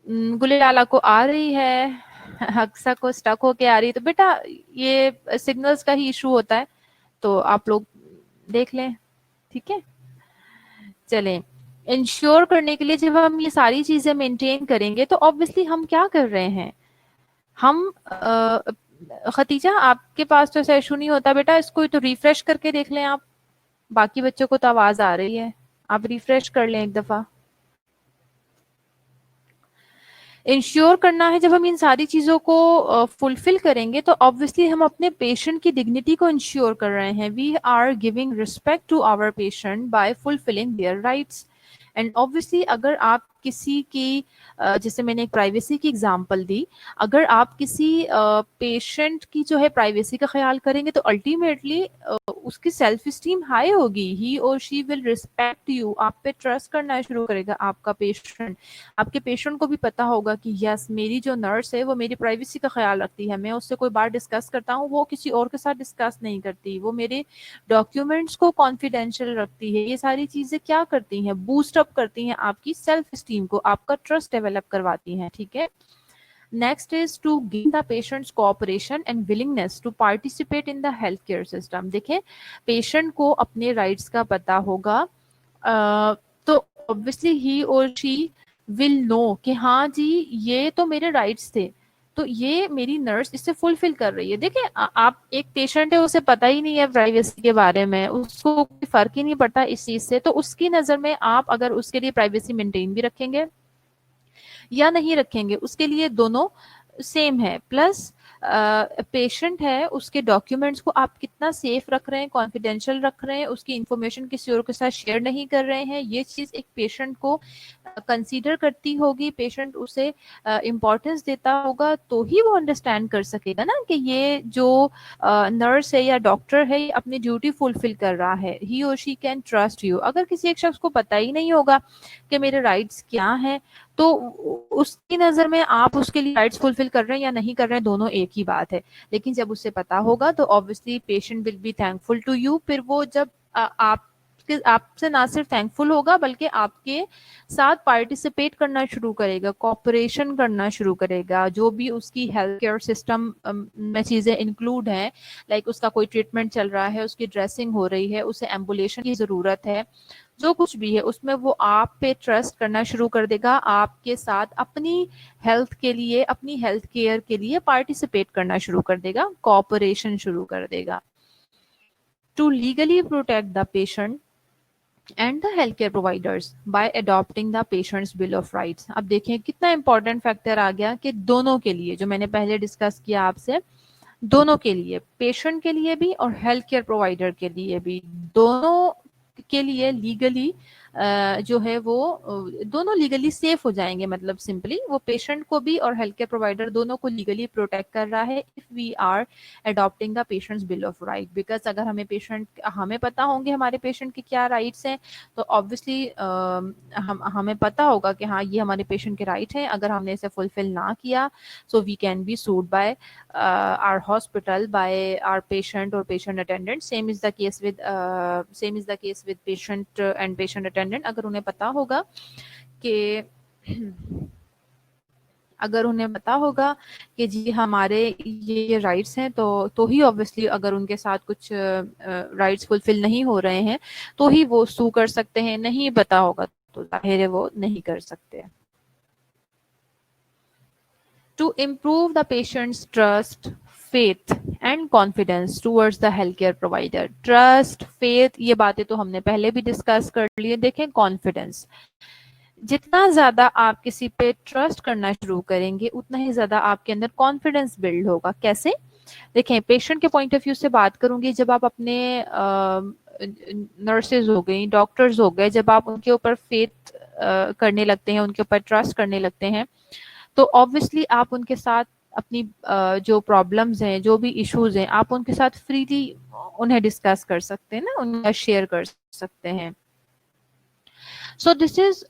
गुलेलाला को आ रही है, हक्सा को स्टक होके आ रही है, तो बेटा ये सिग्नल्स का ही इशू होता है, तो आप लोग देख लें, ठीक है। चलें, इंश्योर करने के लिए जब हम ये सारी चीजें मेंटेन करेंगे तो ऑब्वियसली हम क्या कर रहे हैं, हम खतीजा आपके पास तो ऐसा इशू नहीं होता बेटा, इसको तो रिफ्रेश करके देख लें आप, बाकी बच्चों को तो आवाज आ रही है, आप रिफ्रेश कर लें एक दफा। इंश्योर करना है, जब हम इन सारी चीज़ों को फुलफिल करेंगे तो ऑब्वियसली हम अपने पेशेंट की डिग्निटी को इंश्योर कर रहे हैं। We are giving respect to our patient by fulfilling their rights. And obviously अगर आप किसी की जैसे मैंने एक प्राइवेसी की एग्जांपल दी, अगर आप किसी पेशेंट की जो है प्राइवेसी का ख्याल करेंगे तो अल्टीमेटली उसकी सेल्फ स्टीम हाई होगी, ही और शी विल रिस्पेक्ट यू, आप पे ट्रस्ट करना शुरू करेगा आपका पेशेंट। आपके पेशेंट को भी पता होगा कि यस मेरी जो नर्स है वो मेरी प्राइवेसी का ख्याल रखती है, मैं उससे कोई बात डिस्कस करता हूँ वो किसी और के साथ डिस्कस नहीं करती, वो मेरे डॉक्यूमेंट्स को कॉन्फिडेंशियल रखती है। ये सारी चीजें क्या करती हैं, बूस्ट अप करती हैं आपकी सेल्फ स्टीम को, आपका ट्रस्ट डेवलप करवाती हैं। ठीक है, next is to gain the patients cooperation and willingness to participate in the health care system. देखें, पेशेंट को अपने राइट्स का पता होगा, तो ऑब्वियसली ही और शी विल नो कि हाँ जी ये तो मेरे राइट्स थे, तो ये मेरी नर्स इससे फुलफिल कर रही है। देखिए आप एक पेशेंट है उसे पता ही नहीं है प्राइवेसी के बारे में, उसको कोई फर्क ही नहीं पड़ता इस चीज से, तो उसकी नजर में आप अगर उसके लिए प्राइवेसी मेंटेन भी रखेंगे या नहीं रखेंगे उसके लिए दोनों सेम है। प्लस पेशेंट है उसके डॉक्यूमेंट्स को आप कितना सेफ रख रहे हैं, कॉन्फिडेंशियल रख रहे हैं, उसकी इंफॉर्मेशन किसी और के साथ शेयर नहीं कर रहे हैं, ये चीज एक पेशेंट को कंसीडर करती होगी, पेशेंट उसे इम्पोर्टेंस देता होगा, तो ही वो अंडरस्टैंड कर सकेगा ना कि ये जो नर्स है या डॉक्टर है ये अपनी ड्यूटी फुलफिल कर रहा है, ही और शी कैन ट्रस्ट यू। अगर किसी एक शख्स को पता ही नहीं होगा कि मेरे राइट्स क्या हैं, तो उसकी नजर में आप उसके लिए राइट्स फुलफिल कर रहे हैं या नहीं कर रहे हैं दोनों एक ही बात है। लेकिन जब उसे पता होगा तो obviously patient will be thankful to you, फिर वो जब आप आपसे ना सिर्फ थैंकफुल होगा बल्कि आपके साथ पार्टिसिपेट करना शुरू करेगा, कॉपरेशन करना शुरू करेगा, जो भी उसकी हेल्थ केयर सिस्टम में चीजें इंक्लूड हैं, लाइक उसका कोई ट्रीटमेंट चल रहा है, उसकी ड्रेसिंग हो रही है, उसे एम्बुलेशन की जरूरत है, जो कुछ भी है उसमें वो आप पे ट्रस्ट करना शुरू कर देगा, आपके साथ अपनी हेल्थ के लिए, अपनी हेल्थ केयर के लिए पार्टिसिपेट करना शुरू कर देगा, कॉपरेशन शुरू कर देगा। To legally protect the patient and the health care providers by adopting the patients bill of rights. अब देखें कितना इंपॉर्टेंट फैक्टर आ गया कि दोनों के लिए, जो मैंने पहले डिस्कस किया आपसे, दोनों के लिए, पेशेंट के लिए भी और हेल्थ केयर प्रोवाइडर के लिए भी, दोनों के लिए लीगली जो है वो दोनों लीगली सेफ हो जाएंगे। मतलब सिंपली वो पेशेंट को भी और हेल्थ केयर प्रोवाइडर दोनों को लीगली प्रोटेक्ट कर रहा है if we are adopting the patients bill of right. Because अगर हमें पता होंगे हमारे पेशेंट के क्या राइट्स हैं, तो ऑब्वियसली हमें पता होगा कि हाँ ये हमारे पेशेंट के राइट हैं, अगर हमने इसे फुलफिल ना किया so we can be sued by our hospital by our patient or patient attendant. Same is the case with patient and patient attendant। अगर उन्हें पता होगा कि जी हमारे ये राइट्स हैं, तो ही ऑब्वियसली अगर उनके साथ कुछ राइट्स फुलफिल नहीं हो रहे हैं तो ही वो सू कर सकते हैं, नहीं पता होगा तो जाहिर है वो नहीं कर सकते। To improve the patient's trust, faith and confidence towards the healthcare provider। Trust, faith, ये बातें तो हमने पहले भी डिस्कस कर लिए। देखें कॉन्फिडेंस, जितना ज्यादा आप किसी पे ट्रस्ट करना शुरू करेंगे उतना ही ज्यादा आपके अंदर कॉन्फिडेंस बिल्ड होगा। कैसे? देखें पेशेंट के पॉइंट ऑफ व्यू से बात करूंगी, जब आप अपने नर्सेज हो गई, डॉक्टर्स हो गए, जब आप उनके ऊपर फेथ करने लगते हैं, उनके ऊपर ट्रस्ट करने लगते हैं, तो ऑब्वियसली आप उनके साथ अपनी जो प्रॉब्लम्स हैं, जो भी इश्यूज हैं, आप उनके साथ फ्रीली उन्हें डिस्कस कर सकते हैं ना, उनका शेयर कर सकते हैं। सो this is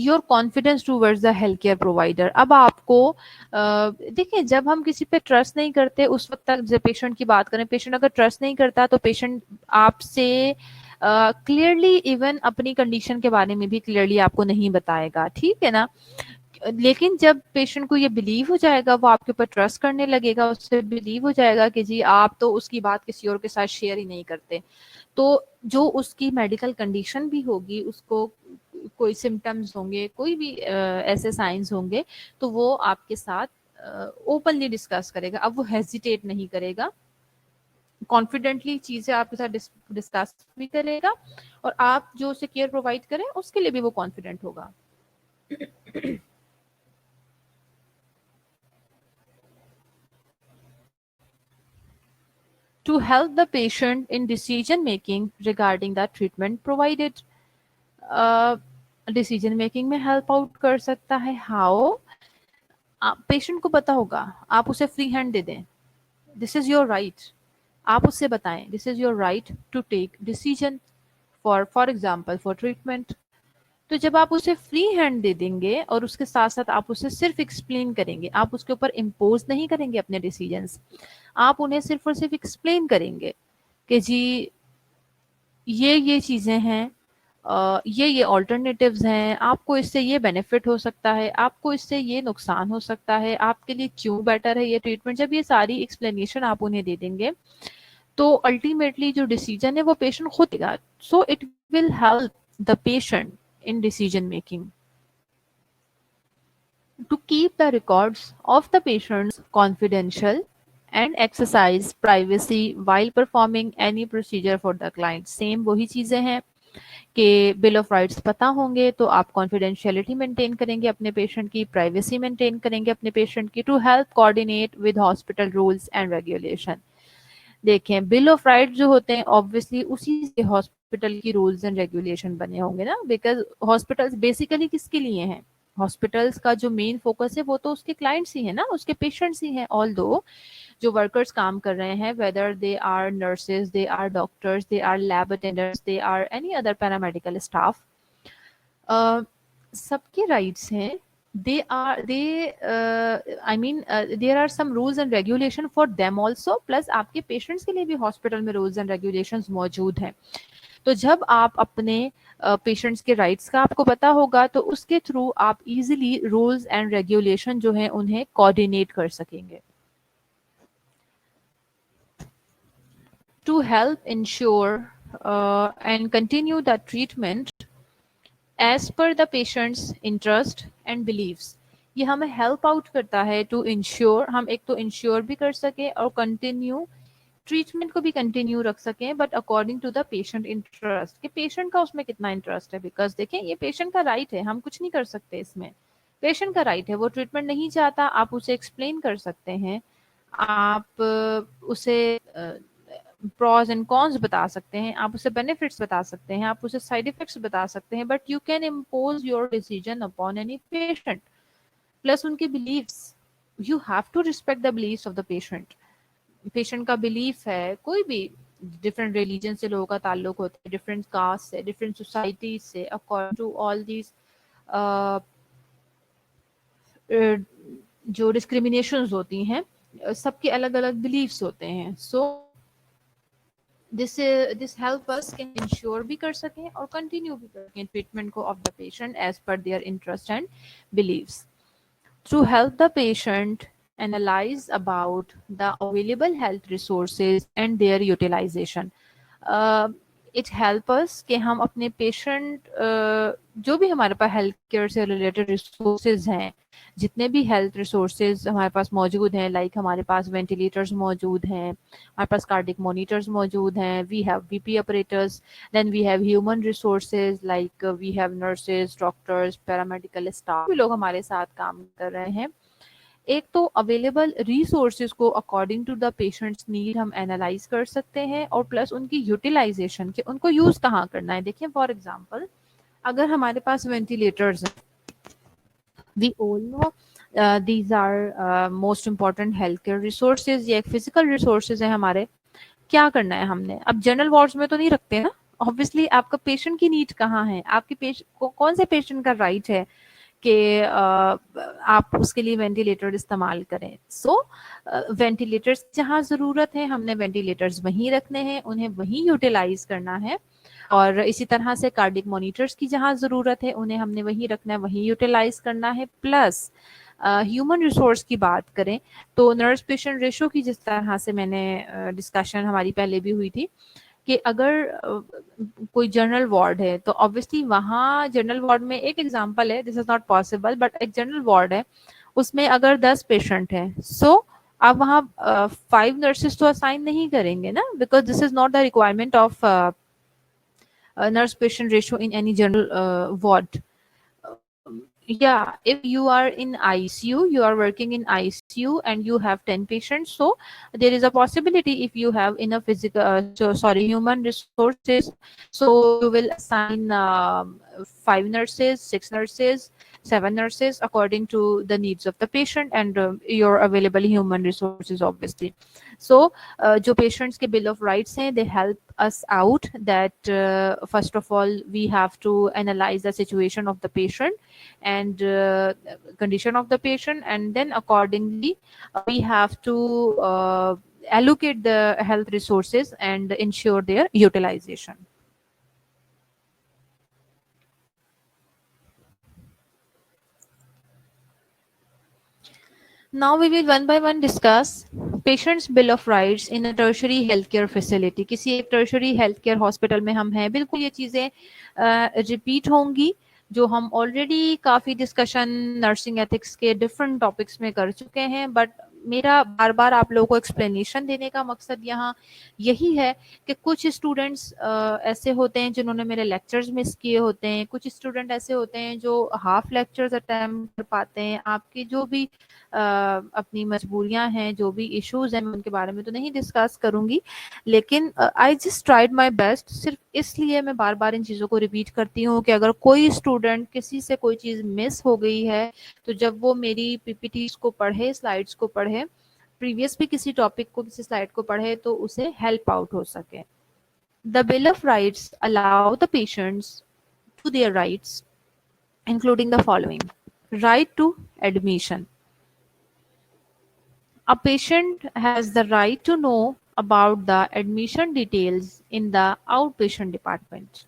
your confidence towards the health care provider. अब आपको देखिए जब हम किसी पे ट्रस्ट नहीं करते उस वक्त तक, जब पेशेंट की बात करें, पेशेंट अगर ट्रस्ट नहीं करता तो पेशेंट आपसे क्लियरली इवन अपनी कंडीशन के बारे में भी क्लियरली आपको नहीं बताएगा, ठीक है ना। लेकिन जब पेशेंट को ये बिलीव हो जाएगा, वो आपके ऊपर ट्रस्ट करने लगेगा, उससे बिलीव हो जाएगा कि जी आप तो उसकी बात किसी और के साथ शेयर ही नहीं करते, तो जो उसकी मेडिकल कंडीशन भी होगी, उसको कोई सिम्टम्स होंगे, कोई भी ऐसे साइंस होंगे, तो वो आपके साथ ओपनली डिस्कस करेगा। अब वो हेजिटेट नहीं करेगा, कॉन्फिडेंटली चीजें आपके साथ डिस्कस भी करेगा, और आप जो उसे केयर प्रोवाइड करें उसके लिए भी वो कॉन्फिडेंट होगा। To help the patient in decision making regarding the treatment provided। Decision making में हेल्प आउट कर सकता है। हाउ? पेशेंट को पता होगा, आप उसे फ्री हैंड दे दें, दिस इज योर राइट, आप उससे बताएं this is your right to take decision for example for treatment. तो जब आप उसे फ्री हैंड दे देंगे और उसके साथ साथ आप उसे सिर्फ एक्सप्लेन करेंगे, आप उसके ऊपर इम्पोज नहीं करेंगे अपने डिसीजंस, आप उन्हें सिर्फ और सिर्फ एक्सप्लेन करेंगे कि जी ये चीज़ें हैं, ये ऑल्टरनेटिव्स हैं, आपको इससे ये बेनिफिट हो सकता है, आपको इससे ये नुकसान हो सकता है, आपके लिए क्यों बेटर है ये ट्रीटमेंट। जब ये सारी एक्सप्लेनेशन आप उन्हें दे देंगे तो अल्टीमेटली जो डिसीजन है वो पेशेंट खुद लेगा। So it will help the patient in decision making. To keep the records of the patients confidential and exercise privacy while performing any procedure for the client. Same वही चीजें हैं कि bill of rights पता होंगे तो आप confidentiality maintain करेंगे अपने पेशेंट की, प्राइवेसी मेंटेन करेंगे अपने पेशेंट की, to help coordinate with hospital rules and regulation. देखें बिल ऑफ राइट जो होते हैं ऑब्वियसली उसी से हॉस्पिटल की रूल्स एंड रेगुलेशन बने होंगे ना, बिकॉज हॉस्पिटल्स बेसिकली किसके लिए हैं? हॉस्पिटल्स का जो मेन फोकस है वो तो उसके क्लाइंट्स ही है ना, उसके पेशेंट्स ही हैं। ऑल दो जो वर्कर्स काम कर रहे हैं, whether they are nurses, they are doctors, they are lab attenders, they are any other paramedical staff, सबके राइट्स हैं। I mean there are some rules and regulation for them also, plus आपके patients के लिए भी hospital में rules and regulations मौजूद हैं। तो जब आप अपने पेशेंट्स के राइट्स का आपको पता होगा तो उसके थ्रू आप इजीली रूल्स एंड रेगुलेशन जो है उन्हें कोऑर्डिनेट कर सकेंगे। To help ensure and continue the treatment as per the patients interest and believes, ये हमें हेल्प आउट करता है टू इंश्योर, हम एक तो इंश्योर भी कर सकें और कंटिन्यू ट्रीटमेंट को भी कंटिन्यू रख सकें, but according to the patient interest, कि पेशेंट का उसमें कितना इंटरेस्ट है। बिकॉज देखें ये पेशेंट का राइट है, हम कुछ नहीं कर सकते इसमें, पेशेंट का राइट है, वो ट्रीटमेंट नहीं चाहता, आप उसे एक्सप्लेन कर सकते हैं, आप उसे प्रॉज एंड कॉन्स बता सकते हैं, आप उसे बेनिफिट्स बता सकते हैं, आप उसे साइड इफेक्ट्स बता सकते हैं, but you can impose your decision upon any patient plus उनके beliefs. You have to respect the beliefs of the patient. Patient का बिलीफ है, कोई भी डिफरेंट रिलीजन से लोगों का ताल्लुक होता है, डिफरेंट कास्ट से, डिफरेंट सोसाइटी से, अकॉर्डिंग टू ऑल दीज जो डिस्क्रिमिनेशंस होती हैं, सबके अलग अलग बिलीव्स होते हैं। So this help us can ensure भी कर सकें और कंटिन्यू भी कर सकें ट्रीटमेंट को of the patient as per their interest and believes. To help the patient analyze about the available health resources and their utilization. It help us कि हम अपने पेशेंट जो भी हमारे पास हेल्थ केयर से रिलेटेड रिसोर्सेज हैं, जितने भी हेल्थ रिसोर्सेज हमारे पास मौजूद हैं, लाइक हमारे पास वेंटिलेटर्स मौजूद हैं, हमारे पास कार्डिक मॉनिटर्स मौजूद हैं, we have BP operators, then we have human resources like we have nurses, doctors, paramedical staff, भी लोग हमारे साथ काम कर रहे हैं। एक तो अवेलेबल रिसोर्सेज को according to the patients need हम एनालाइज कर सकते हैं और प्लस उनकी यूटिलाइजेशन के उनको यूज कहाँ करना है। देखिए फॉर एग्जांपल अगर हमारे पास वेंटिलेटर्स हैं, we all know these are most important health care resources, ये एक फिजिकल रिसोर्सेज है हमारे। क्या करना है हमने, अब जनरल वार्ड्स में तो नहीं रखते ना, ऑब्वियसली आपका पेशेंट की नीड कहाँ है, आपके कौन से पेशेंट का राइट है कि आप उसके लिए वेंटिलेटर इस्तेमाल करें। सो वेंटिलेटर्स जहाँ ज़रूरत है हमने वेंटिलेटर्स वहीं रखने हैं, उन्हें वहीं यूटिलाइज करना है। और इसी तरह से कार्डिक मॉनिटर्स की जहाँ ज़रूरत है उन्हें हमने वहीं रखना है, वहीं यूटिलाइज करना है। प्लस ह्यूमन रिसोर्स की बात करें तो नर्स पेशेंट रेशो की जिस तरह से मैंने डिस्कशन हमारी पहले भी हुई थी कि अगर कोई जनरल वार्ड है तो ऑब्वियसली वहाँ जनरल वार्ड में एक एग्जांपल है, this is not possible, but एक जनरल वार्ड है उसमें अगर 10 पेशेंट हैं, सो आप वहाँ 5 नर्सेज तो असाइन नहीं करेंगे ना, because this is not the requirement of nurse patient ratio in any general ward. Yeah, if you are in ICU, you are working in ICU and you have 10 patients, so there is a possibility if you have enough human resources, so you will assign 5 nurses, 6 nurses, 7 nurses according to the needs of the patient and your available human resources, obviously. So जो patients के bill of rights हैं, they help us out that first of all we have to analyze the situation of the patient and condition of the patient, and then accordingly we have to allocate the health resources and ensure their utilization. Now we will one by one discuss patient's bill of rights in a tertiary healthcare facility. किसी एक tertiary healthcare hospital में हम हैं, बिल्कुल ये चीज़ें repeat होंगी जो हम ऑलरेडी काफ़ी डिस्कशन नर्सिंग एथिक्स के डिफरेंट टॉपिक्स में कर चुके हैं, बट मेरा बार बार आप लोगों को एक्सप्लेनेशन देने का मकसद यहाँ यही है कि कुछ स्टूडेंट्स ऐसे होते हैं जिन्होंने मेरे लेक्चर्स मिस किए होते हैं, कुछ स्टूडेंट ऐसे होते हैं जो हाफ लेक्चर्स अटेम्प्ट कर पाते हैं, आपकी जो भी अपनी मजबूरियां हैं, जो भी इश्यूज हैं, मैं उनके बारे में तो नहीं डिस्कस करूंगी, लेकिन I just tried my best. सिर्फ इसलिए मैं बार बार इन चीज़ों को रिपीट करती हूँ कि अगर कोई स्टूडेंट किसी से कोई चीज़ मिस हो गई है तो जब वो मेरी पीपीटीज को पढ़े, स्लाइड्स को पढ़े, प्रीवियस भी किसी टॉपिक को, किसी स्लाइड को पढ़े तो उसे हेल्प आउट हो सके। The bill of rights allow the patients to their rights including the following: right to admission. A patient has the right to know about the admission details in the outpatient department.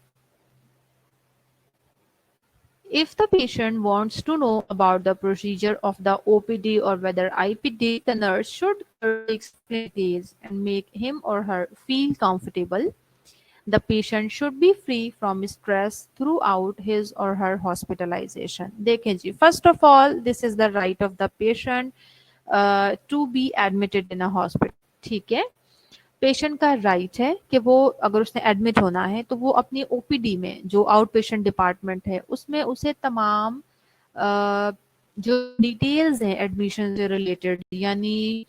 If the patient wants to know about the procedure of the OPD or whether IPD, the nurse should clearly explain details and make him or her feel comfortable. The patient should be free from stress throughout his or her hospitalization. देखें जी, first of all, this is the right of the patient to be admitted in a hospital. ठीक है, patient का right है कि वो अगर उसने admit होना है तो वो अपनी ओपीडी में, जो आउट पेशेंट डिपार्टमेंट है, उसमें उसे तमाम जो डिटेल्स हैं एडमिशन से रिलेटेड, यानी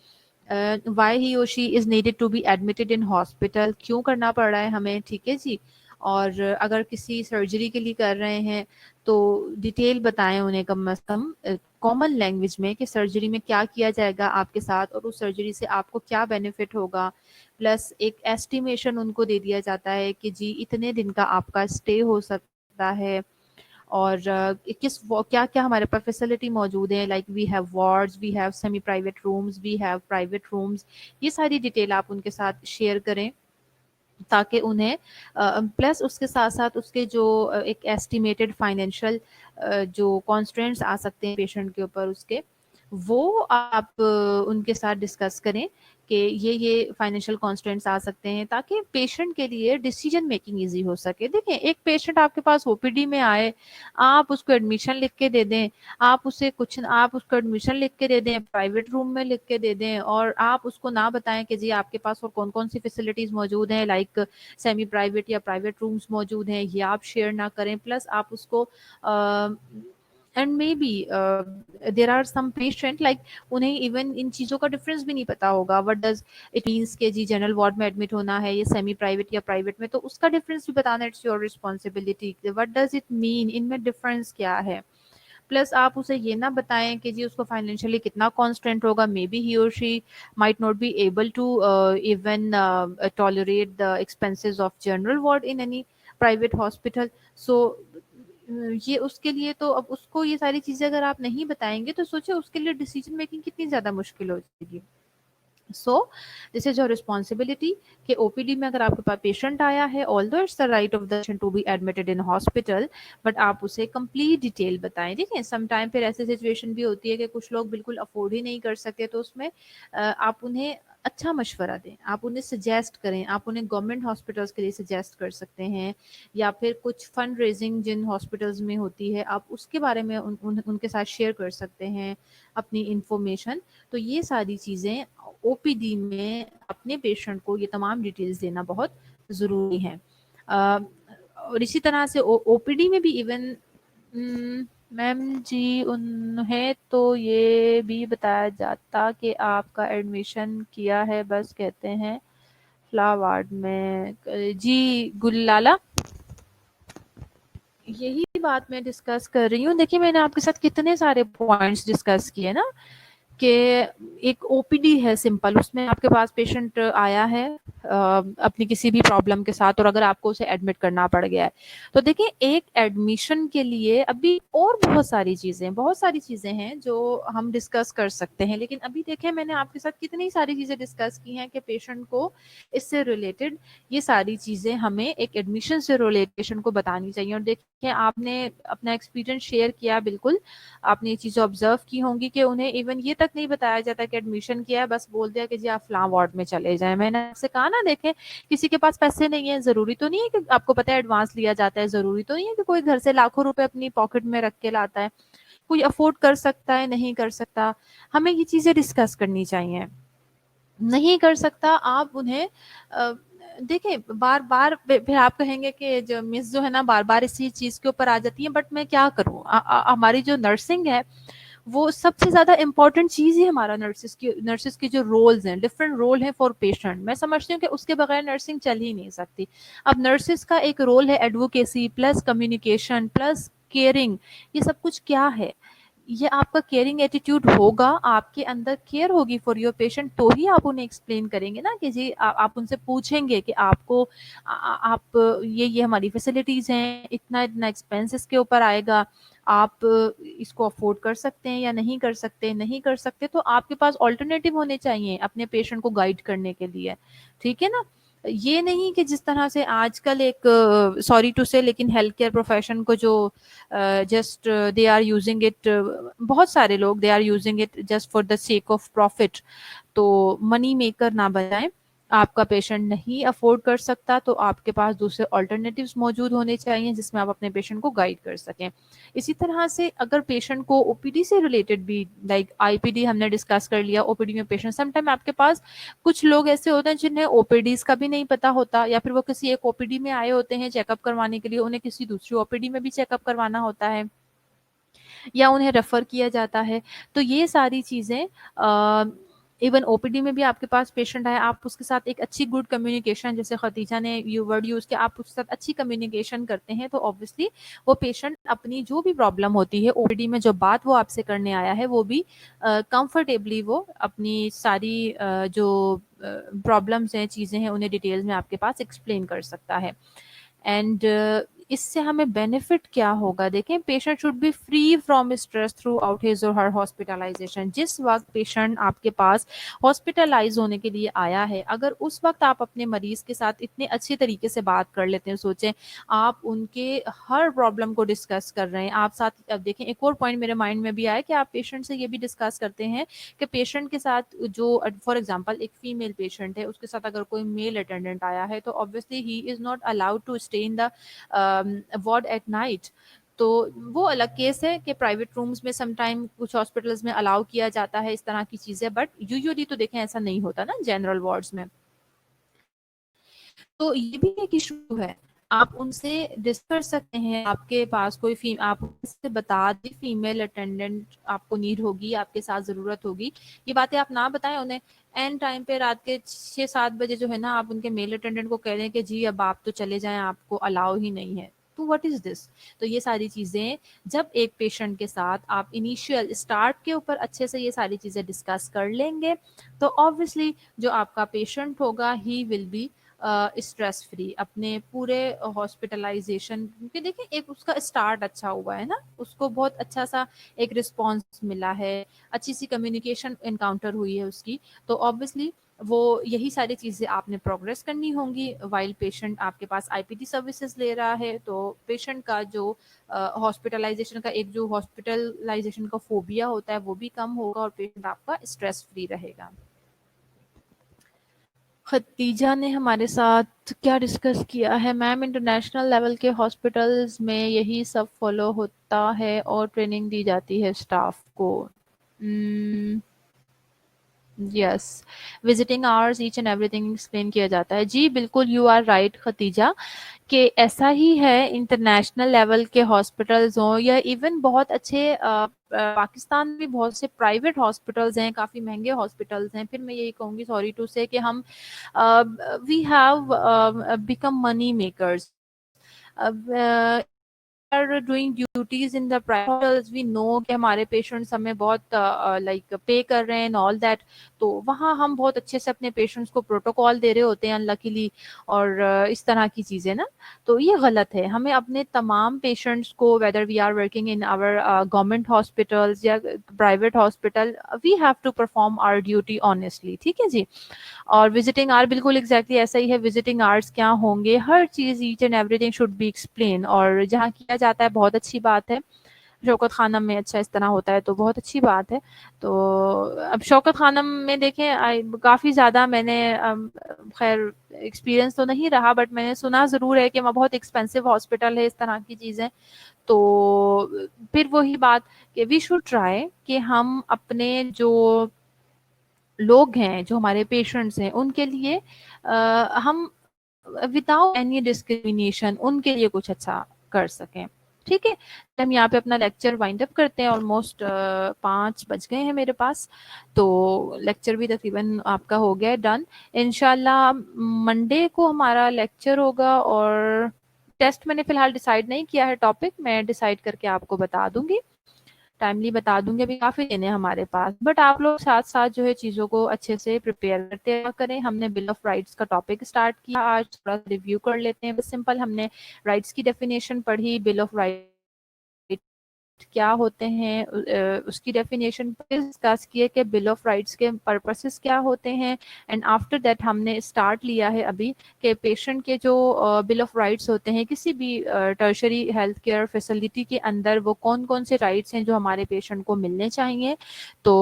वाई ही और she is needed to be admitted in hospital, क्यों करना पड़ रहा है हमें, ठीक है जी। और अगर किसी सर्जरी के लिए कर रहे हैं तो डिटेल बताएं उन्हें कम से कम कॉमन लैंग्वेज में कि सर्जरी में क्या किया जाएगा आपके साथ और उस सर्जरी से आपको क्या बेनिफिट होगा। प्लस एक एस्टिमेशन उनको दे दिया जाता है कि जी इतने दिन का आपका स्टे हो सकता है और किस क्या क्या हमारे पास फैसिलिटी मौजूद है, like we have wards, we have semi private rooms, we have private rooms. ये सारी डिटेल आप उनके साथ शेयर करें ताकि उन्हें प्लस उसके साथ साथ उसके जो एक एस्टिमेटेड फाइनेंशियल जो कॉन्स्ट्रेंट्स आ सकते हैं पेशेंट के ऊपर, उसके वो आप उनके साथ डिस्कस करें कि ये फाइनेंशियल कॉन्स्ट्रेंट्स आ सकते हैं ताकि पेशेंट के लिए डिसीजन मेकिंग इजी हो सके। देखें, एक पेशेंट आपके पास ओपीडी में आए, आप उसको एडमिशन लिख के दे दें, आप उसको एडमिशन लिख के दे दें, प्राइवेट रूम में लिख के दे दें, और आप उसको ना बताएं कि जी आपके पास और कौन कौन सी फैसिलिटीज मौजूद हैं, लाइक सेमी प्राइवेट या प्राइवेट रूम्स मौजूद हैं, ये आप शेयर ना करें। प्लस आप उसको and may be there are some patient like उन्हें इवन इन चीज़ों का डिफरेंस भी नहीं पता होगा, व्हाट डज इट मीन्स के जी जनरल वार्ड में एडमिट होना है, ये सेमी प्राइवेट या प्राइवेट में, तो उसका डिफरेंस भी बताना it's your responsibility, what does it mean, इनमें डिफरेंस क्या है। प्लस आप उसे ये ना बताएं कि जी उसको फाइनेंशियली कितना कॉन्स्टेंट होगा, मे बी ही और she might not be able to even tolerate the expenses of general ward in any private hospital. So ये उसके लिए तो अब उसको ये सारी चीजें अगर आप नहीं बताएंगे तो सोचे उसके लिए डिसीजन मेकिंग कितनी ज्यादा मुश्किल हो जाएगी। So this is your responsibility कि ओपीडी में अगर आपके पास पेशेंट आया है, although it's the right of the patient to be admitted in hospital, but आप उसे कंप्लीट डिटेल बताएं। देखिए, सम टाइम फिर ऐसी सिचुएशन भी होती है कि कुछ लोग बिल्कुल अफोर्ड ही नहीं कर सकते, तो उसमें आप उन्हें अच्छा मशवरा दें, आप उन्हें सजेस्ट करें, आप उन्हें गवर्नमेंट हॉस्पिटल्स के लिए सजेस्ट कर सकते हैं, या फिर कुछ फंड रेजिंग जिन हॉस्पिटल्स में होती है आप उसके बारे में उनके साथ शेयर कर सकते हैं अपनी इंफॉर्मेशन। तो ये सारी चीज़ें ओपीडी में अपने पेशेंट को ये तमाम डिटेल्स देना बहुत ज़रूरी है। और इसी तरह से ओपीडी में भी इवन मैम जी, उन्हें तो ये भी बताया जाता कि आपका एडमिशन किया है, बस कहते हैं फ्ला वार्ड में। जी गुल्लाला, यही बात मैं डिस्कस कर रही हूँ। देखिए मैंने आपके साथ कितने सारे पॉइंट्स डिस्कस किए ना, कि एक ओपीडी है सिंपल, उसमें आपके पास पेशेंट आया है अपनी किसी भी प्रॉब्लम के साथ, और अगर आपको उसे एडमिट करना पड़ गया है, तो देखिए एक एडमिशन के लिए अभी और बहुत सारी चीजें हैं जो हम डिस्कस कर सकते हैं। लेकिन अभी देखें मैंने आपके साथ कितनी सारी चीजें डिस्कस की हैं कि पेशेंट को इससे रिलेटेड ये सारी चीजें हमें एक एडमिशन से रिलेशन को बतानी चाहिए। और देखिए आपने अपना एक्सपीरियंस शेयर किया, बिल्कुल आपने ये चीजें ऑब्जर्व की होंगी कि उन्हें इवन ये तक नहीं बताया जाता कि एडमिशन किया है, बस बोल दिया कि जी आप फलां वार्ड में चले जाएं। मैंने आपसे कहा ना, देखें किसी के पास पैसे नहीं है, जरूरी तो नहीं है कि आपको पता है एडवांस लिया जाता है, जरूरी तो नहीं है कि कोई घर से लाखों रुपए अपनी पॉकेट में रख के लाता है। कोई अफोर्ड कर सकता है, नहीं कर सकता, हमें ये चीजें डिस्कस करनी चाहिए। नहीं कर सकता, आप उन्हें देखिए बार बार फिर आप कहेंगे कि जो मिस जो है ना बार बार इसी चीज के ऊपर आ जाती है, बट मैं क्या करूं, हमारी जो नर्सिंग है वो सबसे ज्यादा इंपॉर्टेंट चीज ही हमारा नर्सिस की जो रोल्स हैं, डिफरेंट रोल है फॉर पेशेंट। मैं समझती हूँ कि उसके बगैर नर्सिंग चल ही नहीं सकती। अब नर्सिस का एक रोल है advocacy plus communication plus caring, ये सब कुछ क्या है? ये आपका केयरिंग एटीट्यूड होगा, आपके अंदर केयर होगी फॉर योर पेशेंट, तो ही आप उन्हें एक्सप्लेन करेंगे ना कि जी आप उनसे पूछेंगे कि आपको आप ये हमारी फैसिलिटीज हैं, इतना इतना एक्सपेंसेस के ऊपर आएगा, आप इसको अफोर्ड कर सकते हैं या नहीं कर सकते, नहीं कर सकते तो आपके पास ऑल्टरनेटिव होने चाहिए अपने पेशेंट को गाइड करने के लिए। ठीक है ना? ये नहीं कि जिस तरह से आजकल एक, सॉरी टू से, लेकिन हेल्थ केयर प्रोफेशन को जो just they are using it, बहुत सारे लोग they are using it just for the sake of profit, तो मनी मेकर ना बनाए। आपका पेशेंट नहीं अफोर्ड कर सकता तो आपके पास दूसरे ऑल्टरनेटिव्स मौजूद होने चाहिए जिसमें आप अपने पेशेंट को गाइड कर सकें। इसी तरह से अगर पेशेंट को ओपीडी से रिलेटेड भी, लाइक आईपीडी हमने डिस्कस कर लिया, ओपीडी में पेशेंट समटाइम आपके पास कुछ लोग ऐसे होते हैं जिन्हें ओपीडीज का भी नहीं पता होता, या फिर वो किसी एक ओपीडी में आए होते हैं चेकअप करवाने के लिए, उन्हें किसी दूसरी ओपीडी में भी चेकअप करवाना होता है या उन्हें रेफर किया जाता है। तो ये सारी चीजें इवन ओपीडी में भी आपके पास पेशेंट आए, आप उसके साथ एक अच्छी गुड कम्युनिकेशन, जैसे खतीजा ने यू वर्ड यूज किया, आप उसके साथ अच्छी कम्युनिकेशन करते हैं तो ऑब्वियसली वो पेशेंट अपनी जो भी प्रॉब्लम होती है ओपीडी में, जो बात वो आपसे करने आया है वो भी कंफर्टेबली वो अपनी सारी जो प्रॉब्लम्स हैं, चीज़ें हैं, उन्हें डिटेल्स में आपके पास एक्सप्लेन कर सकता है। एंड इससे हमें बेनिफिट क्या होगा? देखें, patient should be free from stress through out his और हर हॉस्पिटलाइजेशन। जिस वक्त पेशेंट आपके पास हॉस्पिटलाइज होने के लिए आया है, अगर उस वक्त आप अपने मरीज के साथ इतने अच्छे तरीके से बात कर लेते हैं, सोचें आप उनके हर प्रॉब्लम को डिस्कस कर रहे हैं, आप साथ। अब देखें एक और पॉइंट मेरे माइंड में भी आया कि आप पेशेंट से ये भी डिस्कस करते हैं कि पेशेंट के साथ जो, फॉर एग्जांपल एक फीमेल पेशेंट है, उसके साथ अगर कोई मेल अटेंडेंट आया है तो obviously he is not allowed to stay in the ward at night. तो वो अलग केस है कि प्राइवेट रूम्स में समटाइम कुछ हॉस्पिटल्स में अलाउ किया जाता है इस तरह की चीजें, बट यूजुअली तो देखें ऐसा नहीं होता ना जनरल वार्ड्स में। तो ये भी एक इशू है, आप उनसे डिस्कस कर सकते हैं। आपके पास कोई आप उनसे बता दें फीमेल अटेंडेंट आपको नीड होगी, आपके साथ ज़रूरत होगी, ये बातें आप ना बताएं उन्हें। एंड टाइम पे रात के 6-7 बजे जो है ना, आप उनके मेल अटेंडेंट को कह दें कि जी अब आप तो चले जाएं, आपको अलाउ ही नहीं है। तो व्हाट इज दिस? तो ये सारी चीज़ें जब एक पेशेंट के साथ आप इनिशियल स्टार्ट के ऊपर अच्छे से ये सारी चीज़ें डिस्कस कर लेंगे तो ऑब्वियसली जो आपका पेशेंट होगा he will be stress free अपने पूरे हॉस्पिटलाइजेशन, क्योंकि देखिए एक उसका स्टार्ट अच्छा हुआ है ना, उसको बहुत अच्छा सा एक रिस्पांस मिला है, अच्छी सी कम्युनिकेशन इनकाउंटर हुई है उसकी, तो ऑब्वियसली वो यही सारी चीज़ें आपने प्रोग्रेस करनी होंगी वाइल पेशेंट आपके पास आईपीडी सर्विसेज ले रहा है। तो पेशेंट का जो हॉस्पिटलाइजेशन का एक जो हॉस्पिटलाइजेशन का फोबिया होता है वो भी कम होगा और पेशेंट आपका स्ट्रेस फ्री रहेगा। खतीजा ने हमारे साथ क्या डिस्कस किया है? मैम, इंटरनेशनल लेवल के हॉस्पिटल्स में यही सब फॉलो होता है और ट्रेनिंग दी जाती है स्टाफ को। Yes, visiting hours each and everything explain किया जाता है। जी बिल्कुल, यू आर राइट खतीजा, कि ऐसा ही है। इंटरनेशनल लेवल के हॉस्पिटल्स हों या इवन बहुत अच्छे पाकिस्तान में भी बहुत से प्राइवेट हॉस्पिटल्स हैं, काफ़ी महंगे हॉस्पिटल्स हैं। फिर मैं यही कहूँगी, सॉरी टू से, कि हम we have become money makers. Are doing duties in the private, we know कि हमारे पेशेंट्स हमें बहुत लाइक पे कर रहे हैं ऑल दैट। तो वहाँ हम बहुत अच्छे से अपने पेशेंट्स को प्रोटोकॉल दे रहे होते हैं अनलकीली, और इस तरह की चीज़ें ना, तो ये गलत है। हमें अपने तमाम पेशेंट्स को, whether we are working in our government hospitals या private hospital, we have to perform our duty honestly, ठीक है जी। और विजिटिंग आवर बिल्कुल एग्जैक्टली ऐसा ही है। विजिटिंग आवर्स क्या होंगे, हर चीज़ each and everything should be explain, और जहाँ किया जाता है बहुत अच्छी बात है। शौकत खानम में अच्छा इस तरह होता है तो बहुत अच्छी बात है। तो अब शौकत खानम में देखें, काफ़ी ज़्यादा मैंने खैर एक्सपीरियंस तो नहीं रहा, बट मैंने सुना ज़रूर है कि वहाँ बहुत एक्सपेंसिव हॉस्पिटल है, इस तरह की चीज़ें। तो फिर वही बात कि वी शुड ट्राई कि हम अपने जो लोग हैं, जो हमारे पेशेंट्स हैं, उनके लिए हम विदाउट एनी डिस्क्रिमिनेशन उनके लिए कुछ अच्छा कर सकें, ठीक है। हम यहाँ पे अपना लेक्चर वाइंड अप करते हैं। ऑलमोस्ट 5 बज गए हैं मेरे पास, तो लेक्चर भी तकरीबन आपका हो गया है डन। इंशाल्लाह मंडे को हमारा लेक्चर होगा, और टेस्ट मैंने फिलहाल डिसाइड नहीं किया है, टॉपिक मैं डिसाइड करके आपको बता दूंगी, टाइमली बता दूंगी। अभी काफ़ी दिन है हमारे पास, बट आप लोग साथ साथ जो है चीज़ों को अच्छे से प्रिपेयर करते रहा करें। हमने बिल ऑफ राइट्स का टॉपिक स्टार्ट किया, आज थोड़ा रिव्यू कर लेते हैं। बस सिंपल हमने राइट्स की डेफिनेशन पढ़ी, बिल ऑफ राइट क्या होते हैं, उसकी डेफिनेशन डिस्कस किए कि बिल ऑफ राइट्स के पर्पसेस क्या होते हैं। एंड आफ्टर दैट हमने स्टार्ट लिया है अभी कि पेशेंट के जो बिल ऑफ राइट्स होते हैं किसी भी टर्शरी हेल्थ केयर फैसिलिटी के अंदर, वो कौन कौन से राइट्स हैं जो हमारे पेशेंट को मिलने चाहिए। तो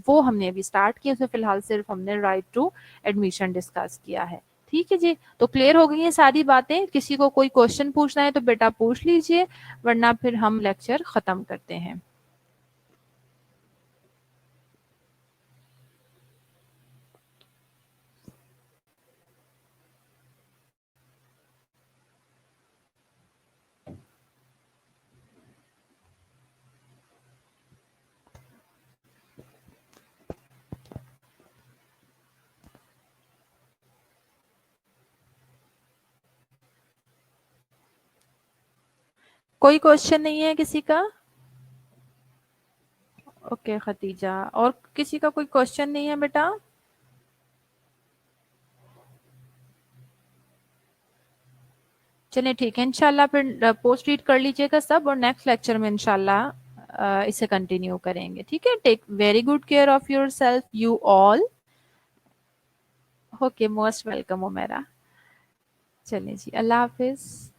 वो हमने अभी स्टार्ट किया, उसमें फिलहाल सिर्फ हमने राइट टू एडमिशन डिस्कस किया है, ठीक है जी। तो क्लियर हो गई हैं सारी बातें। किसी को कोई क्वेश्चन पूछना है तो बेटा पूछ लीजिए, वरना फिर हम लेक्चर खत्म करते हैं। कोई क्वेश्चन नहीं है किसी का? ओके खतीजा, और किसी का कोई क्वेश्चन नहीं है बेटा? चलिए ठीक है, इंशाल्लाह फिर पोस्ट रीड कर लीजिएगा सब, और नेक्स्ट लेक्चर में इंशाल्लाह इसे कंटिन्यू करेंगे, ठीक है। Take very good care of yourself you all. Okay, most welcome हो मेरा। चलिए जी, अल्लाह हाफिज।